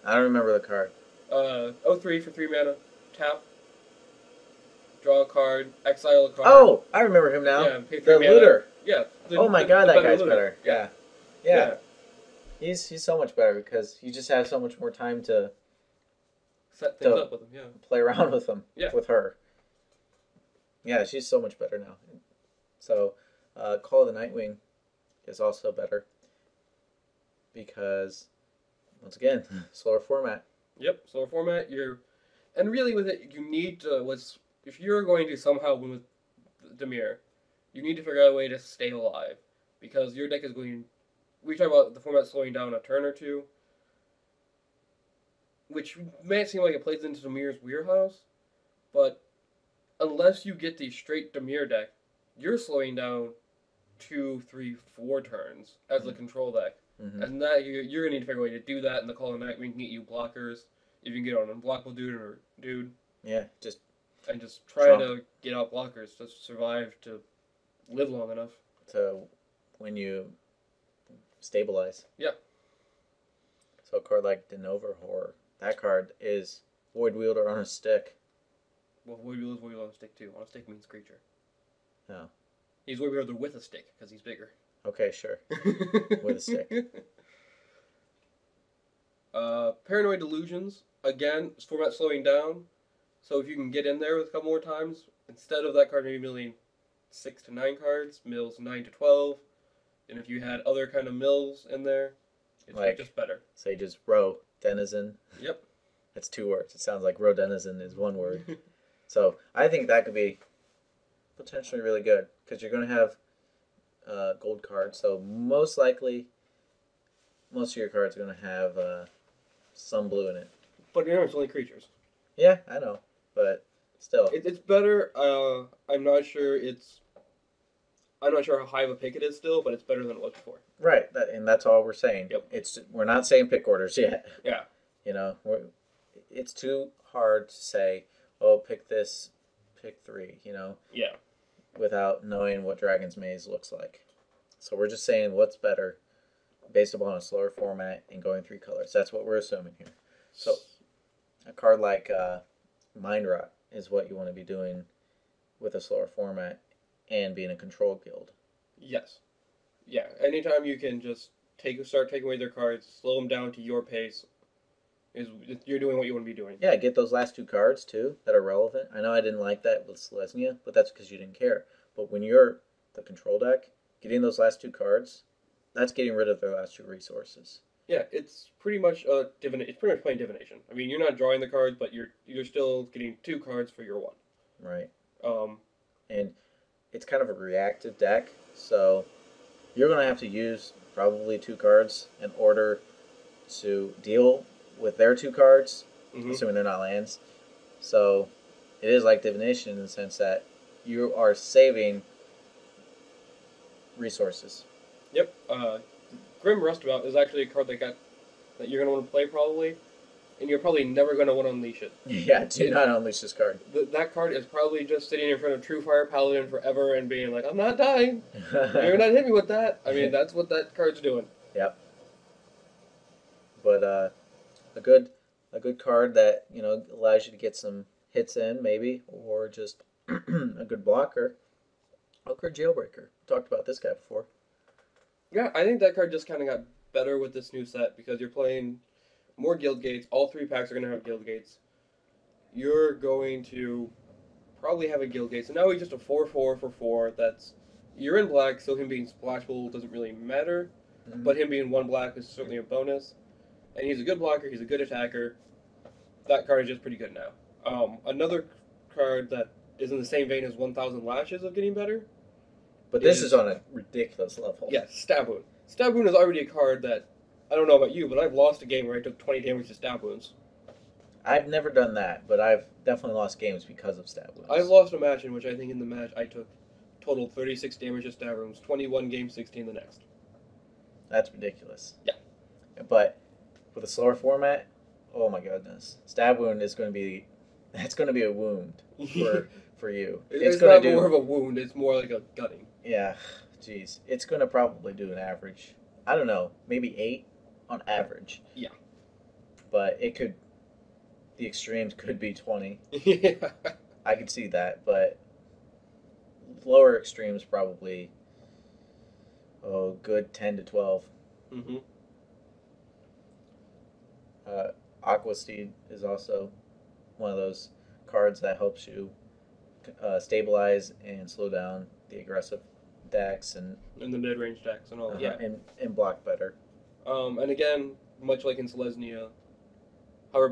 I don't remember the card. 03 for 3 mana, tap, draw a card, exile a card. Oh, I remember him now. Yeah, pay 3 the mana. looter. Yeah. Oh my god, that guy's looter. better. Yeah. Yeah. He's so much better because you just have so much more time to Set things up with him, yeah. play around with him, Yeah. with her. Yeah, she's so much better now. So, Call of the Nightwing is also better because, once again, slower format. Yep, slower format. And really with it, you need to, if you're going to somehow win with Dimir, you need to figure out a way to stay alive because your deck is going. We talk about the format slowing down a turn or two, which may seem like it plays into Dimir's wheelhouse, but unless you get the straight Dimir deck, you're slowing down 2, 3, 4 turns as a control deck. Mm-hmm. And that you're going to need to figure a way to do that in the Call of the Night. We can get you blockers if you can get on an unblockable dude. Yeah, just try to get out blockers to survive, to live long enough. To when you stabilize. Yeah. So a card like Denova Horror, that card is Void Wielder on a stick. Well, Void Wielder is Void Wielder on a stick too. On a stick means creature. No. He's Void Wielder with a stick because he's bigger. Okay, sure. With a stick. Paranoid Delusions. Again, format slowing down. So if you can get in there with a couple more times, instead of that card maybe milling 6 to 9 cards, mills 9 to 12. And if you had other kind of mills in there, it's like, just better. Say just Row Denizen. Yep. That's 2 words. It sounds like Row Denizen is 1 word. So I think that could be potentially really good because you're going to have gold cards. So most likely, most of your cards are going to have some blue in it. But it's only creatures. Yeah, I know, but still, It's better. I'm not sure how high of a pick it is still, but it's better than it was before. right. And that's all we're saying. Yep. We're not saying pick orders yet. Yeah. You know, it's too hard to say, oh, pick this, pick 3. You know. Yeah. Without knowing what Dragon's Maze looks like. So we're just saying what's better based upon a slower format and going 3 colors. That's what we're assuming here. So a card like Mind Rot is what you want to be doing with a slower format and being a control guild. Yes. Yeah. Anytime you can just start taking away their cards, slow them down to your pace, you're doing what you want to be doing. Yeah, get those last 2 cards too that are relevant. I know I didn't like that with Selesnya, but that's because you didn't care. But when you're the control deck, getting those last 2 cards, that's getting rid of their last 2 resources. Yeah, it's pretty much it's pretty much playing divination. I mean, you're not drawing the cards, but you're still getting 2 cards for your 1. Right. And it's kind of a reactive deck, so you're going to have to use probably 2 cards in order to deal with their 2 cards, assuming they're not lands. So it is like divination in the sense that you are saving resources. Yep. Grim Rustabout is actually a card that you're going to want to play probably, and you're probably never going to want to unleash it. Yeah, do not unleash this card. That card is probably just sitting in front of True Fire Paladin forever and being like, I'm not dying. You're not hitting me with that. I mean, that's what that card's doing. Yep. But a good card that, you know, allows you to get some hits in maybe, or just a good blocker. Ochre Jailbreaker. Talked about this guy before. Yeah, I think that card just kind of got better with this new set because you're playing more guild gates. All 3 packs are going to have guild gates. You're going to probably have a guild gate. So now he's just a 4/4 for 4. You're in black, so him being splashable doesn't really matter. but him being 1 black is certainly a bonus. And he's a good blocker, he's a good attacker. That card is just pretty good now. Another card that is in the same vein as 1,000 Lashes of getting better. But this is on a ridiculous level. Yeah, Stab Wound. Stab Wound is already a card that, I don't know about you, but I've lost a game where I took 20 damage to Stab Wounds. I've never done that, but I've definitely lost games because of Stab Wounds. I've lost a match in which I think in the match I took total 36 damage to Stab Wounds, 21 game, 16 the next. That's ridiculous. Yeah. But with a slower format, oh my goodness. Stab Wound is going to be... That's going to be a wound for you. It's not more of a wound, it's more like a gutting. Yeah, jeez. It's going to probably do an average. I don't know, maybe 8 on average. Yeah. But it could... The extremes could be 20. Yeah. I could see that, but lower extremes probably, good 10 to 12. Mm-hmm. Aqua Steed is also one of those cards that helps you stabilize and slow down the aggressive decks and the mid-range decks and all that. Yeah, and block better. And again, much like in Selesnya, Hover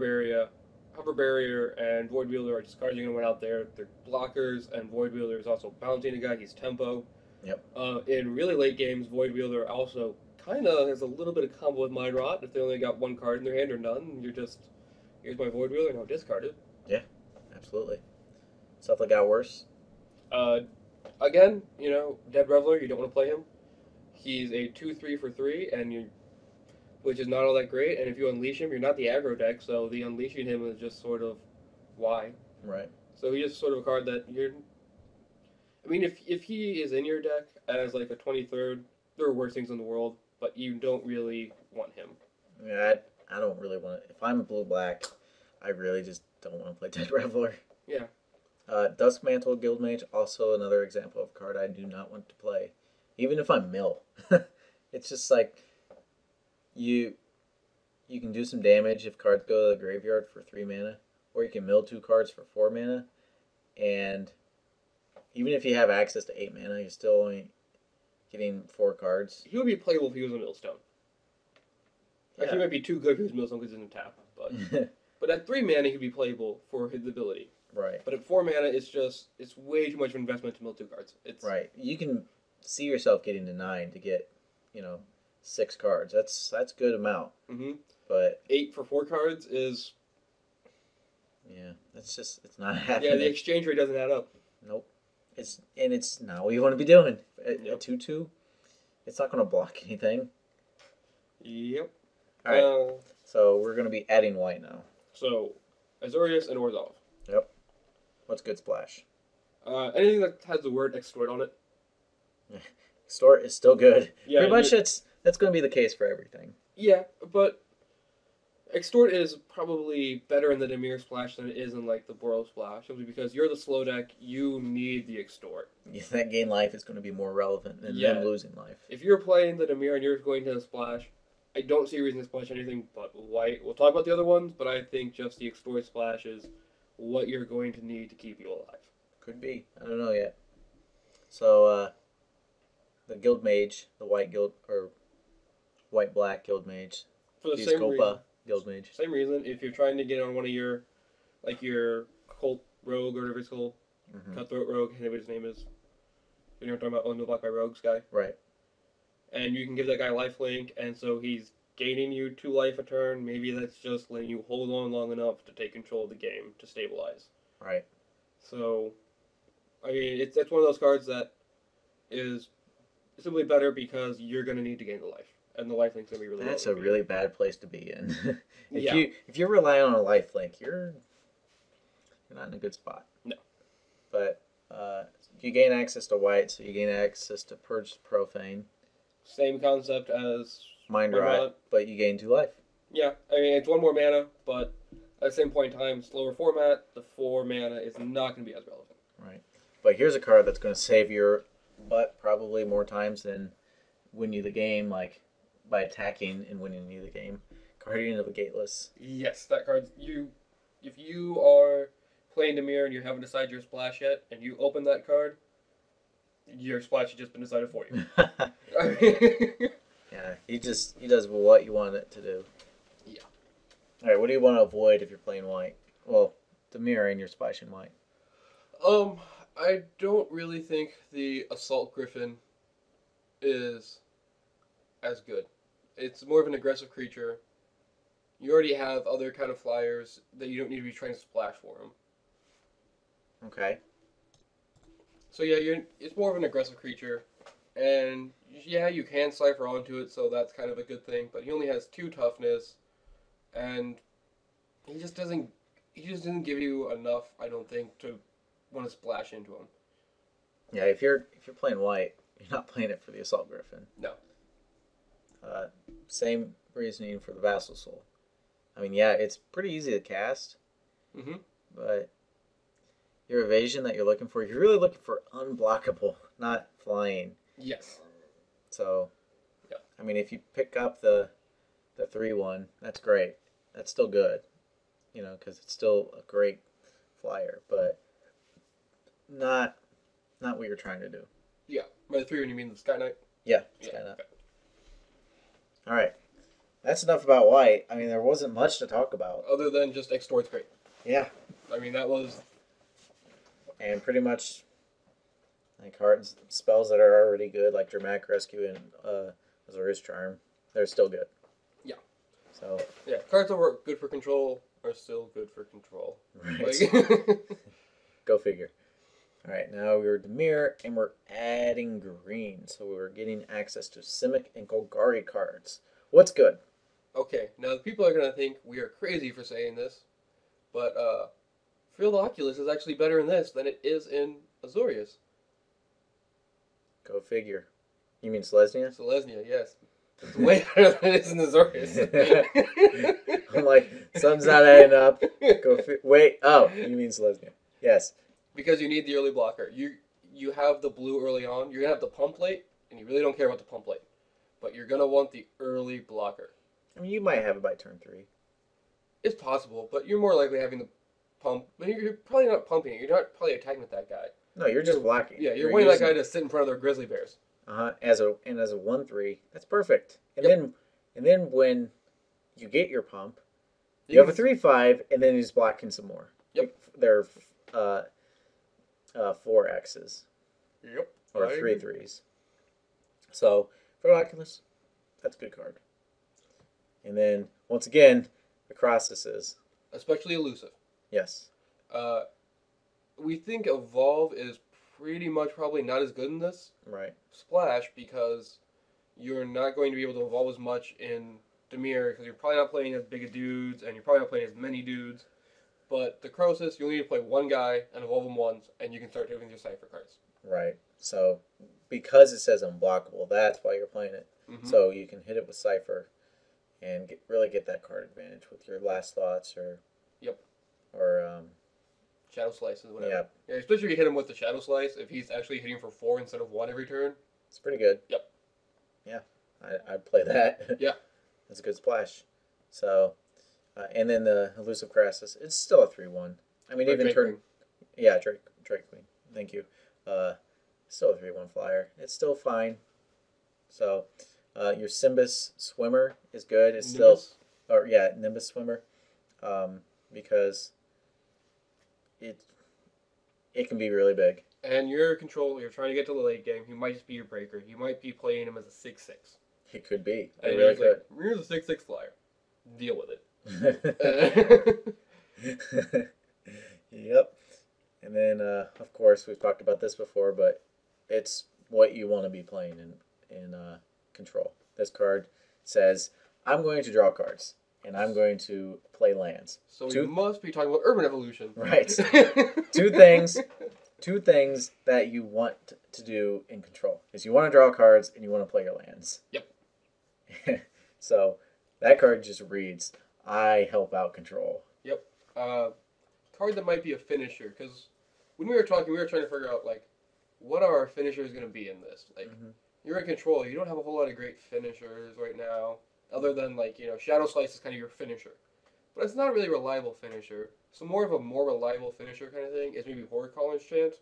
Barrier and Void Wielder are just cards you're going to win out there. They're blockers, and Void Wielder is also bouncing a guy. He's tempo. Yep. In really late games, Void Wielder also kind of has a little bit of combo with Mind Rot. If they only got 1 card in their hand or none, you're just, here's my Void Wielder, now discard it. Yeah, absolutely. Stuff that got worse. Again, Dead Reveler, you don't want to play him. He's a 2/3 for 3, which is not all that great. And if you unleash him, you're not the aggro deck, so the unleashing him is just sort of why. Right. So he's just sort of a card that you're... I mean, if he is in your deck as like a 23rd, there are worse things in the world, but you don't really want him. Yeah, I don't really want to... If I'm a blue-black, I really just don't want to play Dead Reveler. Yeah. Duskmantle Guildmage, also another example of a card I do not want to play. Even if I'm mill. It's just like... You can do some damage if cards go to the graveyard for 3 mana, or you can mill 2 cards for 4 mana, and even if you have access to 8 mana, you're still only getting 4 cards. He would be playable if he was a Millstone. Yeah. He might be too good if he was Millstone because he doesn't tap, but at 3 mana he'd be playable for his ability. Right. But at 4 mana, it's way too much of an investment to mill 2 cards. Right. You can see yourself getting to 9 to get, 6 cards. That's a good amount. Mm-hmm. But 8 for 4 cards is... Yeah, it's not happening. Yeah, the exchange rate doesn't add up. Nope. It's not what you want to be doing. At Yep. 2/2, it's not going to block anything. Yep. All right. So we're going to be adding white now. So, Azorius and Orzhov. Yep. What's good splash? Anything that has the word extort on it. Extort is still good. Yeah, pretty much that's going to be the case for everything. Yeah, but extort is probably better in the Dimir splash than it is in like the Boros splash, simply because you're the slow deck, you need the extort. Yeah, that gain life is going to be more relevant than them losing life. If you're playing the Dimir and you're going to splash, I don't see a reason to splash anything but white. We'll talk about the other ones, but I think just the extort splash is what you're going to need to keep you alive. Could be. I don't know yet. So, the Guild Mage, the white-black Guild Mage, For the same reason. Guild Mage. Same reason. If you're trying to get on one of your, like your Cult Rogue or whatever it's called, Cutthroat Rogue, whatever his name is. You know what I'm talking about? Oh, no Black by Rogues guy. Right. And you can give that guy lifelink, and so he's gaining you 2 life a turn. Maybe that's just letting you hold on long enough to take control of the game to stabilize. Right. So, I mean, that's one of those cards that is simply better because you're going to need to gain the life. And the life link's going to be really That's a really bad place to be in. Yeah. If you're relying on a life link, you're not in a good spot. No. But you gain access to white, so you gain access to Purge Profane. Same concept as Mind Rot, but you gain 2 life. Yeah, I mean, it's 1 more mana, but at the same point in time, slower format, the 4 mana is not going to be as relevant. Right. But here's a card that's going to save your butt probably more times than win you the game, like by attacking and winning you the game. Guardian of the Gateless. Yes, that card. If you are playing Dimir and you haven't decided your splash yet, and you open that card, your splash has just been decided for you. Yeah, he does what you want it to do. Yeah. All right, what do you want to avoid if you're playing white? Well, Dimir and you're splashing white. I don't really think the Assault Griffin is as good. It's more of an aggressive creature. You already have other kind of flyers that you don't need to be trying to splash for them. Okay. So yeah, it's more of an aggressive creature, and yeah, you can cipher onto it, so that's kind of a good thing. But he only has 2 toughness, and he just doesn't give you enough, I don't think, to want to splash into him. Yeah, if you're playing white, you're not playing it for the Assault Griffin. No. Same reasoning for the Vassal Soul. I mean, yeah, it's pretty easy to cast, but your evasion that you're looking for, you're really looking for unblockable, not flying. Yes. So, yeah. I mean, if you pick up the 3/1, that's great. That's still good, because it's still a great flyer, but not what you're trying to do. Yeah. By the 3 when you mean the Sky Knight? Yeah, Sky Knight. Okay. All right. That's enough about white. I mean, there wasn't much to talk about. Other than just Extort's great. Yeah. I mean, that was... And pretty much, like, spells that are already good, like Dramatic Rescue and Azorius Charm, they're still good. Yeah. So... Yeah, cards that were good for control are still good for control. Right. Go figure. All right, now we're Dimir, and we're adding green. So we're getting access to Simic and Golgari cards. What's good? Okay, now people are going to think we are crazy for saying this, but Field Oculus is actually better in this than it is in Azorius. Go figure. You mean Selesnya? Selesnya, yes. It's way better than it is in Azorius. I'm like, something's not adding up. Wait, oh, you mean Selesnya. Yes. Because you need the early blocker. You have the blue early on. You're going to have the pump late, and you really don't care about the pump late. But you're going to want the early blocker. I mean, you might have it by turn 3. It's possible, but you're more likely having the pump. But you're probably not pumping it. You're not probably attacking with that guy. No, you're just blocking. Yeah, you're wanting that guy to sit in front of their grizzly bears. As a 1/3, that's perfect. And then when you get your pump, you have a 3/5, and then he's blocking some more. Yep. They're 4 X's. Yep. Or 3 3s. So for Oculus, that's a good card. And then once again, the Crosses. Especially elusive. Yes. We think Evolve is pretty much probably not as good in this. Right. Splash, because you're not going to be able to evolve as much in Dimir, because you're probably not playing as big of dudes, and you're probably not playing as many dudes. But the Crosis, you only need to play one guy and evolve him once, and you can start doing your Cypher cards. Right. So, because it says unblockable, that's why you're playing it. So you can hit it with Cypher and really get that card advantage with your Last Thoughts or... Yep. Or, Shadow Slices, whatever. Yep. Yeah, especially if you hit him with the Shadow Slice, if he's actually hitting for 4 instead of 1 every turn. It's pretty good. Yep. Yeah. I'd play that. Yeah. That's a good splash. So... and then the Elusive Crassus, it's still a 3/1. I mean, even turn... Yeah, Drake Queen. Thank you. Still a 3/1 flyer. It's still fine. So, your Simbus Swimmer is good. It's Nimbus? still... Or, yeah, Nimbus Swimmer. Because it can be really big. And your control, you're trying to get to the late game, he might just be your breaker. You might be playing him as a 6/6. It could be. It And really could. Like, here's a 6/6 flyer. Deal with it. Yep. And then, of course, we've talked about this before, but it's what you want to be playing in Control. This card says, I'm going to draw cards, and I'm going to play lands. So you must be talking about Urban Evolution. Right. Two things that you want to do in Control is you want to draw cards, and you want to play your lands. Yep. So that card just reads, I help out Control. Yep. Card that might be a finisher, because when we were talking, we were trying to figure out, like, what are our finishers going to be in this? Like, you're in Control, you don't have a whole lot of great finishers right now, other than, like, Shadow Slice is kind of your finisher. But it's not a really reliable finisher. So more of a more reliable finisher kind of thing is maybe Horror Caller's Chant.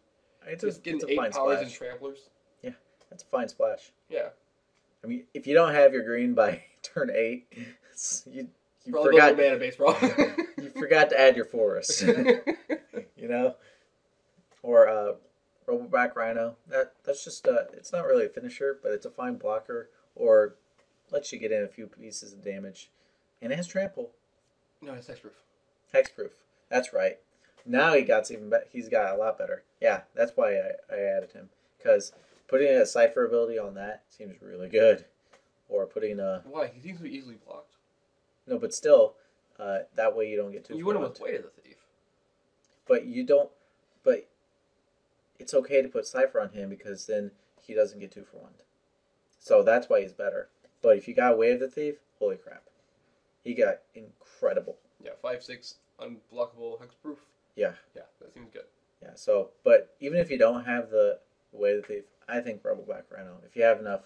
It's just getting a 8 fine powers splash. and Tramplers. Yeah, that's a fine splash. Yeah. I mean, if you don't have your green by turn 8, you Probably forgot mana base, bro. you forgot to add your forest. You know, or Roboback Rhino. That's just it's not really a finisher, but it's a fine blocker, or lets you get in a few pieces of damage, and it has trample. No, it's hexproof. Hexproof. That's right. Now he got even better. He's got a lot better. Yeah, that's why I added him, because putting a cipher ability on that seems really good, or putting a Why? He seems to be easily blocked. no, but still, that way you don't get too. You wouldn't with Weight of the Thief. But you don't. But it's okay to put cipher on him because then he doesn't get 2 for 1. So that's why he's better. But if you got Way of the Thief, holy crap, he got incredible. Yeah, 5/6 unblockable hexproof. Yeah. Yeah, that seems good. Yeah. So, but even if you don't have the Way of the Thief, I think Rebelback Rhino, if you have enough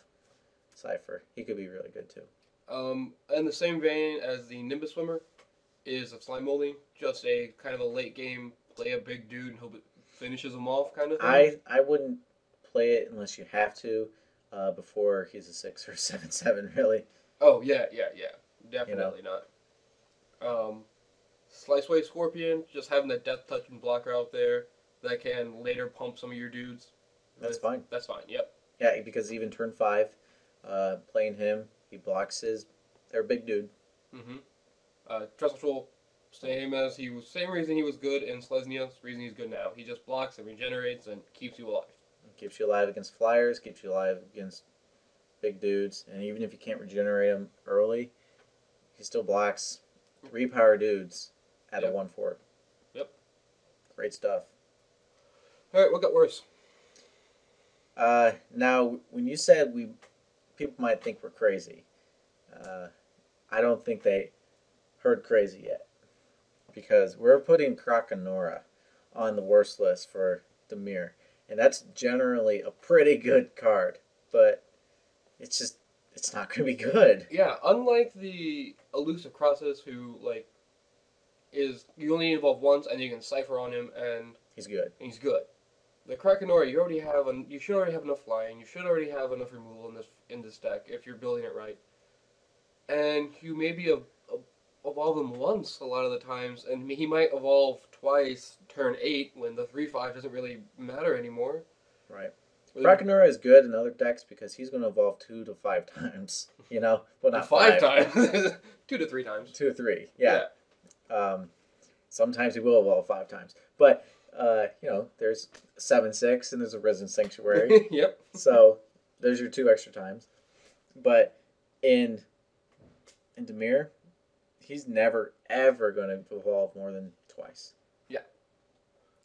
cipher, he could be really good too. In the same vein as the Nimbus Swimmer, is a slime molding, just a kind of a late game play a big dude and hope it finishes him off kind of thing. I wouldn't play it unless you have to, before he's a 6 or 7/7 really. Oh yeah, definitely not. Slice Wave Scorpion, just having that Death Touch and blocker out there that can later pump some of your dudes. That's fine. That's fine. Yep. Yeah, because even turn 5, playing him, he blocks their big dude. Mm-hmm. Trust Control, same reason he was good in Selesnya, reason he's good now. He just blocks and regenerates and keeps you alive. Keeps you alive against flyers, keeps you alive against big dudes, and even if you can't regenerate him early, he still blocks 3 power dudes at a 1/4. Yep. Great stuff. Alright, what got worse? Now, when you said people might think we're crazy, I don't think they heard crazy yet. Because we're putting Krakenora on the worst list for Dimir. And that's generally a pretty good card. But it's not going to be good. Yeah, unlike the Elusive Crosses, who, you only need to evolve once and you can cipher on him and he's good. The Krakenora, you should already have enough flying, you should already have enough removal in this deck if you're building it right. And you maybe evolve him once a lot of the times, and he might evolve twice turn 8 when the 3/5 doesn't really matter anymore. Right. Krakenora is good in other decks because he's going to evolve 2 to 5 times. You know? Well, not 5 times. 2 to 3 times. 2 to 3, yeah. Sometimes he will evolve 5 times. But, there's 7/6 and there's a Risen Sanctuary. Yep. So, there's your 2 extra times. But in Dimir, he's never, ever going to evolve more than twice. Yeah.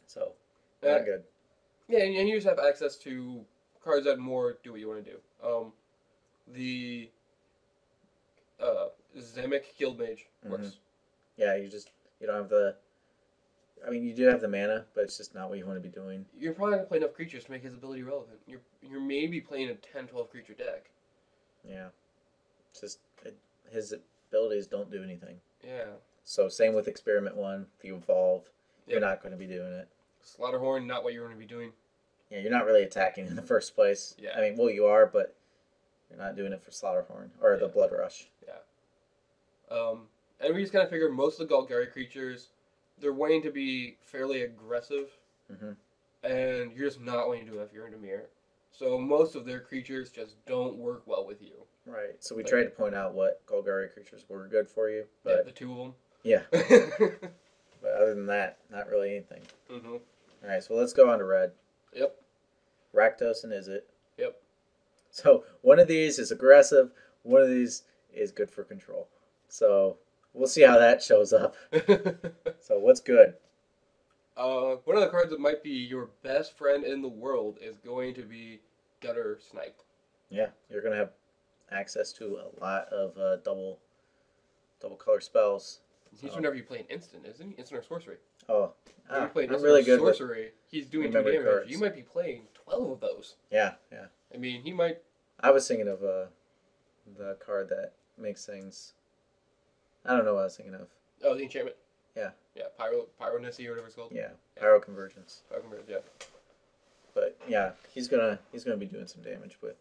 So, not good. Yeah, and you just have access to cards that more do what you want to do. The Zemek Guild Mage works. Mm-hmm. Yeah, you don't have the... I mean, you do have the mana, but it's just not what you want to be doing. You're probably going to play enough creatures to make his ability relevant. You're maybe playing a 10-12 creature deck. Yeah. It's just... his abilities don't do anything. Yeah. So, same with Experiment 1. If you evolve, you're not going to be doing it. Slaughterhorn, not what you're going to be doing. Yeah, you're not really attacking in the first place. Yeah. I mean, well, you are, but you're not doing it for Slaughterhorn or the Blood Rush. Yeah. And we just kind of figure most of the Golgari creatures, they're wanting to be fairly aggressive, and you're just not wanting to do that if you're in Dimir. So most of their creatures just don't work well with you. Right. So we tried to point out what Golgari creatures were good for you, but yeah, the 2 of them. Yeah. But other than that, not really anything. Mm-hmm. All right, so let's go on to red. Yep. Rakdos and Izzet. Yep. So one of these is aggressive, one of these is good for control. So we'll see how that shows up. So what's good? One of the cards that might be your best friend in the world is going to be Gutter Snipe. Yeah, you're going to have access to a lot of double color spells. He's whenever you play an instant, isn't he? Instant or sorcery. Oh, I'm really good sorcery. He's doing 2 damage. Cards. You might be playing 12 of those. Yeah. I mean, he might... I was thinking of the card that makes things... I don't know what I was thinking of. Oh, the enchantment. Yeah. Yeah, Pyronesy or whatever it's called. Yeah, Pyro Convergence. Pyro Convergence, yeah. But yeah, he's gonna be doing some damage with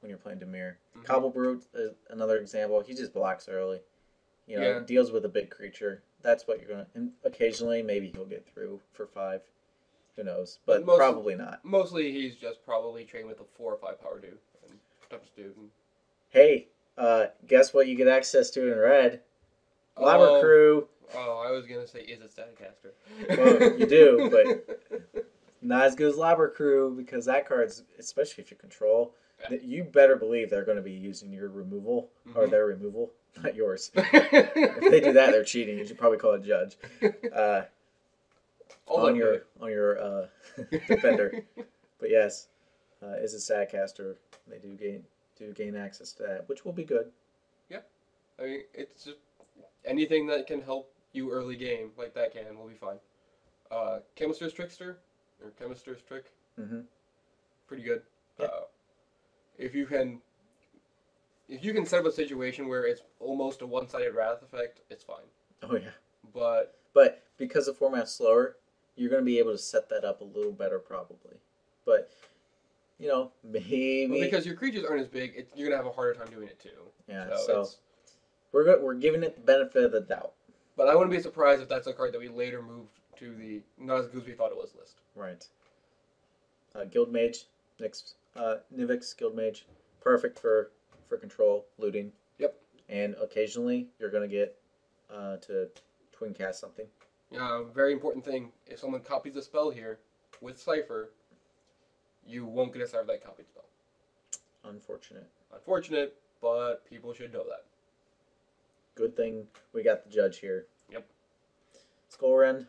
when you're playing Dimir. Mm-hmm. Cobble Brute is another example. He just blocks early. Deals with a big creature. That's what you're going to... And occasionally, maybe he'll get through for 5. Who knows? But probably not. Mostly, he's just probably trained with a 4 or 5 power dude. And touch dude. Hey, guess what you get access to in red? Labber Crew. Oh, I was going to say, is it Staticaster? Well, you do, but not as good as Labber Crew, because that card's, especially if you control, you better believe they're going to be using your removal, or their removal, not yours. If they do that, they're cheating. You should probably call a judge. On your defender. But yes, is a Staticaster. They do gain access to that, which will be good. Yeah. I mean, it's just anything that can help you early game, like that will be fine. Chemister's Trickster, or Chemister's Trick. Pretty good. Yeah. If you can set up a situation where it's almost a one-sided Wrath effect, it's fine. Oh yeah. But because the format's slower, you're going to be able to set that up a little better probably. But maybe because your creatures aren't as big, you're going to have a harder time doing it too. Yeah. So we're giving it the benefit of the doubt. But I wouldn't be surprised if that's a card that we later moved to the not as good as we thought it was list. Right. Guild Mage, Nivix Guild Mage, perfect for control, looting. Yep. And occasionally you're gonna get to twin cast something. Yeah, very important thing. If someone copies a spell here with Cipher, you won't get a Cipher that copied spell. Unfortunate, but people should know that. Good thing we got the judge here. Yep. Skullrend.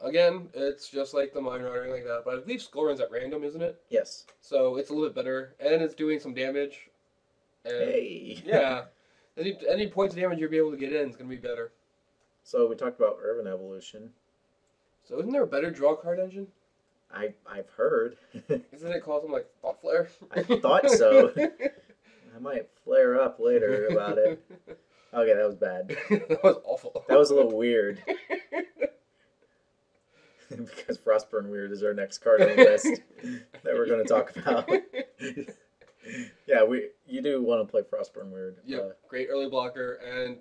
Again, it's just like the Mind Runner like that, but I believe Skullrend's at random, isn't it? Yes. So it's a little bit better, and it's doing some damage. And hey. Yeah. Any points of damage you'll be able to get in is going to be better. So we talked about Urban Evolution. So isn't there a better draw card engine? I've heard. Isn't it called something like Thought Flare? I thought so. I might flare up later about it. Okay, that was bad. That was awful. That was a little weird. Because Frostburn Weird is our next card on the list that we're going to talk about. Yeah, you do want to play Frostburn Weird. Yeah, great early blocker and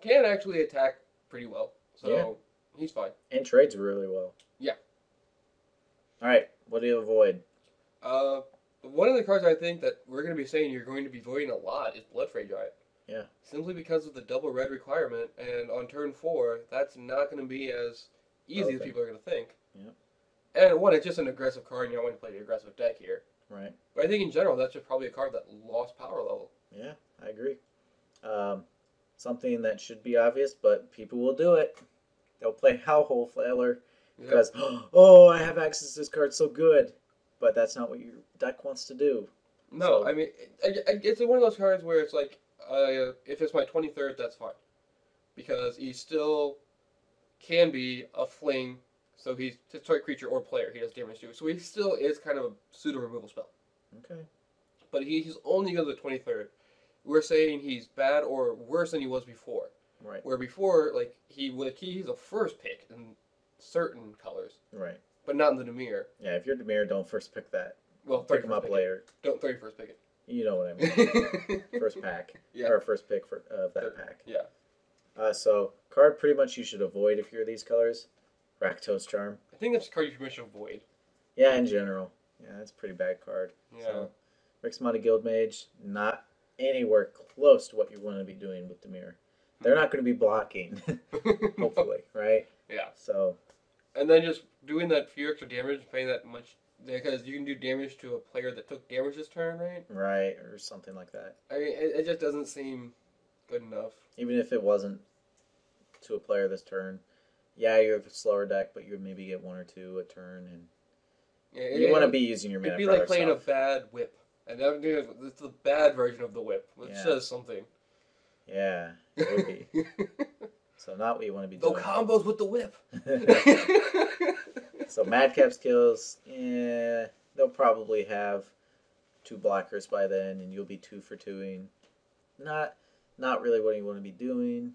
can actually attack pretty well. So he's fine. And trades really well. Yeah. All right, what do you avoid? One of the cards I think that we're going to be saying you're going to be avoiding a lot is Bloodfray Giant. Yeah. Simply because of the double red requirement, and on turn 4, that's not going to be as easy as people are going to think. Yeah. And one, it's just an aggressive card, and you don't want to play the aggressive deck here. Right. But I think in general, that's just probably a card that lost power level. Yeah, I agree. Something that should be obvious, but people will do it. They'll play Howlhole Flailer because, oh, I have access to this card, so good. But that's not what your deck wants to do. No, so, I mean, it's one of those cards where it's like, if it's my 23rd, that's fine. Because he still can be a fling, so he's a target creature or player he does damage to. So he still is kind of a pseudo-removal spell. Okay. But he's only good to the 23rd. We're saying he's bad or worse than he was before. Right. Where before, like, he's a first pick in certain colors. Right. But not in the Dimir. Yeah, if you're Dimir, don't first pick that. Well, pick him up later. Don't 31st pick it. You know what I mean. First pack. Yeah. Or first pick of that pack. Yeah. So, card pretty much you should avoid if you're these colors. Rakdos Charm. I think that's a card you should avoid. Yeah, in general. Yeah, that's a pretty bad card. Yeah. So, Rixmata Guild Mage, not anywhere close to what you want to be doing with Dimir. They're not going to be blocking, hopefully, right? Yeah. So. And then just doing that few extra damage, paying that much, because you can do damage to a player that took damage this turn, right? Right, or something like that. I mean, it just doesn't seem good enough. Even if it wasn't to a player this turn, yeah, you have a slower deck, but you would maybe get 1 or 2 a turn, and you want to be using your mana. It'd be like playing a bad whip, and it's the bad version of the whip, which says something. Yeah, it would be. So not what you want to be doing. No combos with the whip. So Madcap skills, they'll probably have 2 blockers by then, and you'll be 2 for 2ing. Not really what you want to be doing.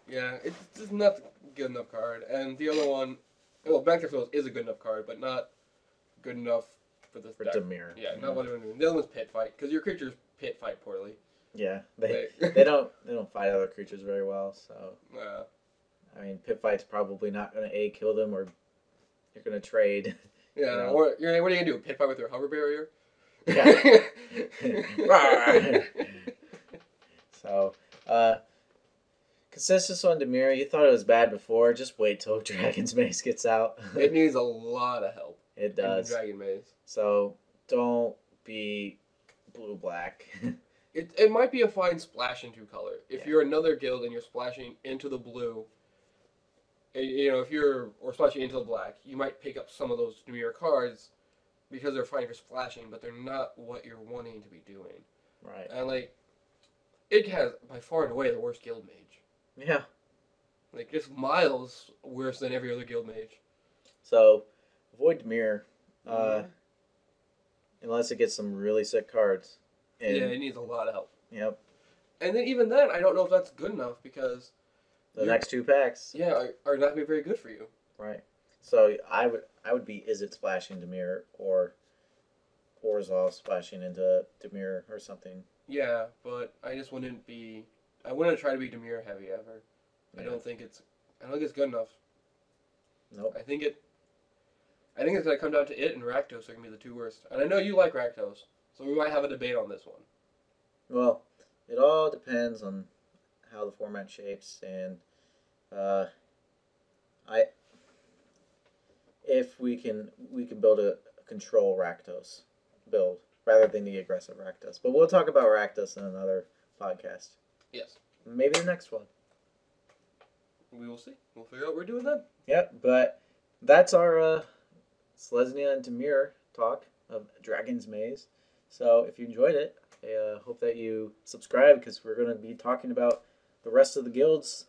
Yeah, it's just not a good enough card. And the other one, well, Madcap skills is a good enough card, but not good enough for this For deck. Dimir. Yeah, not what I'm doing. The other one's pit fight, because your creatures pit fight poorly. Yeah, they don't fight other creatures very well. So I mean, pit fight's probably not going to kill them, or you're going to trade. Yeah, you know? or what are you going to do? Pit fight with your hover barrier? Yeah. So, consensus on Dimir. You thought it was bad before. Just wait till Dragon's Maze gets out. It needs a lot of help. It does. In Dragon Maze. So don't be blue-black. It might be a fine splash into color. If Yeah. you're another guild and you're splashing into the blue, if you're splashing into the black, you might pick up some of those Dimir cards because they're fine for splashing, but they're not what you're wanting to be doing. Right. And it has by far and away the worst guild mage. Yeah. Just miles worse than every other guild mage. So avoid Dimir, unless it gets some really sick cards. And, yeah, it needs a lot of help. Yep. And then even then, I don't know if that's good enough because the next two packs. Yeah, are not going to be very good for you. Right. So I would be Izzet splashing Dimir or Orzhov splashing into Dimir or something. Yeah, but I just wouldn't be. I wouldn't try to be Dimir heavy ever. Yeah. I don't think it's good enough. Nope. I think it's gonna come down to it and Rakdos are gonna be the two worst. And I know you like Rakdos, so we might have a debate on this one. Well, it all depends on how the format shapes, and if we can build a control Rakdos build rather than the aggressive Rakdos. But we'll talk about Rakdos in another podcast. Yes. Maybe the next one. We will see. We'll figure out what we're doing then. Yep, but that's our Selesnya and Dimir talk of Dragon's Maze. So if you enjoyed it, I hope that you subscribe because we're going to be talking about the rest of the guilds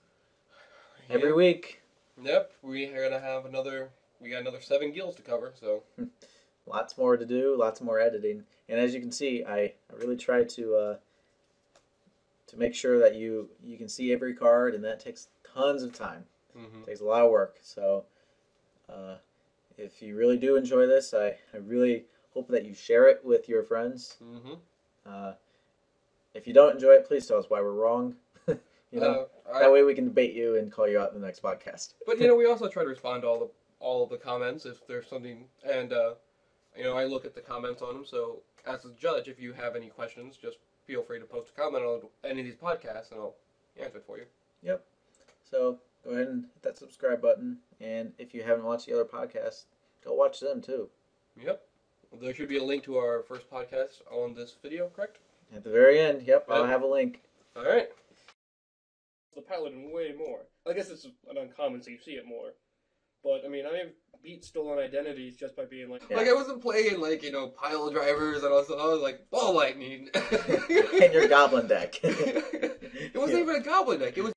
every week. Yep, we are gonna have we got another 7 guilds to cover, so Lots more to do, lots more editing. And as you can see, I really try to make sure that you can see every card, and that takes tons of time. It takes a lot of work. So if you really do enjoy this, I really hope that you share it with your friends. If you don't enjoy it, please tell us why we're wrong. That way we can debate you and call you out in the next podcast. But we also try to respond to all of the comments if there's something, and I look at the comments on them. So as a judge, if you have any questions, just feel free to post a comment on any of these podcasts, and I'll answer it for you. Yep. So go ahead and hit that subscribe button, and if you haven't watched the other podcasts, go watch them too. Yep. There should be a link to our first podcast on this video, correct? At the very end, yep, I'll have a link. All right. The paladin way more. I guess it's an uncommon, so you see it more. But I have beat stolen identities just by being like. Yeah. I wasn't playing pile drivers, and I was like ball lightning. In your goblin deck. It wasn't even a goblin deck. It was